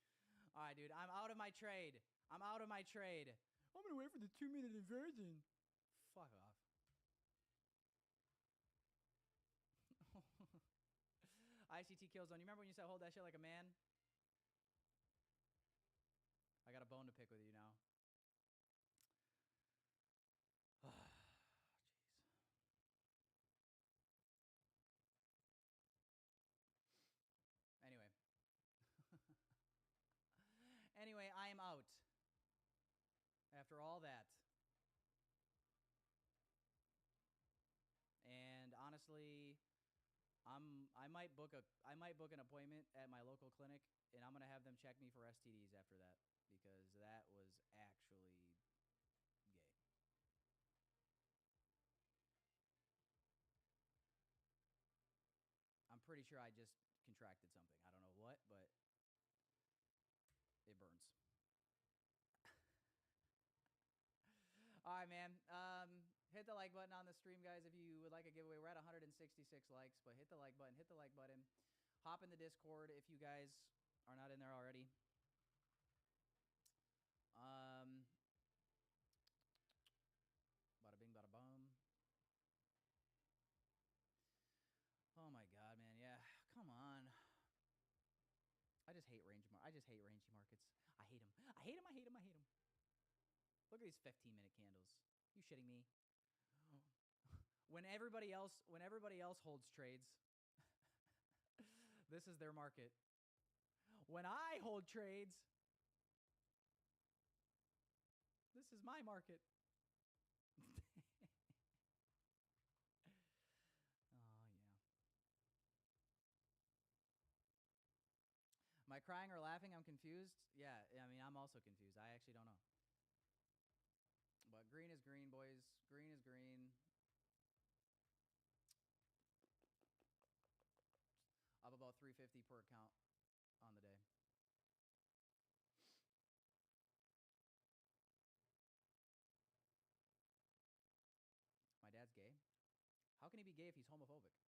All right, dude. I'm out of my trade. I'm gonna wait for the 2-minute inversion. Fuck off. ICT Killzone. You remember when you said hold that shit like a man? I got a bone to pick with you now. Jeez. Anyway. Anyway, I am out. After all that. And honestly, I might book an appointment at my local clinic, and I'm gonna have them check me for STDs after that, because that was actually gay. I'm pretty sure I just contracted something. I don't know what, but it burns. All right, man. Hit the like button on the stream, guys, if you would like a giveaway. We're at 166 likes, but hit the like button. Hit the like button. Hop in the Discord if you guys are not in there already. Bada bing, bada bum. Oh my god, man. Yeah, come on. I just hate rangy markets. I hate them. I hate them. I hate them. I hate them. Look at these 15-minute candles. You shitting me? When everybody else holds trades, this is their market. When I hold trades, this is my market. Oh, yeah. Am I crying or laughing? I'm confused. Yeah, I mean, I'm also confused. I actually don't know. But green is green, boys. Green is green. Up about 350 per account on the day. My dad's gay? How can he be gay if he's homophobic?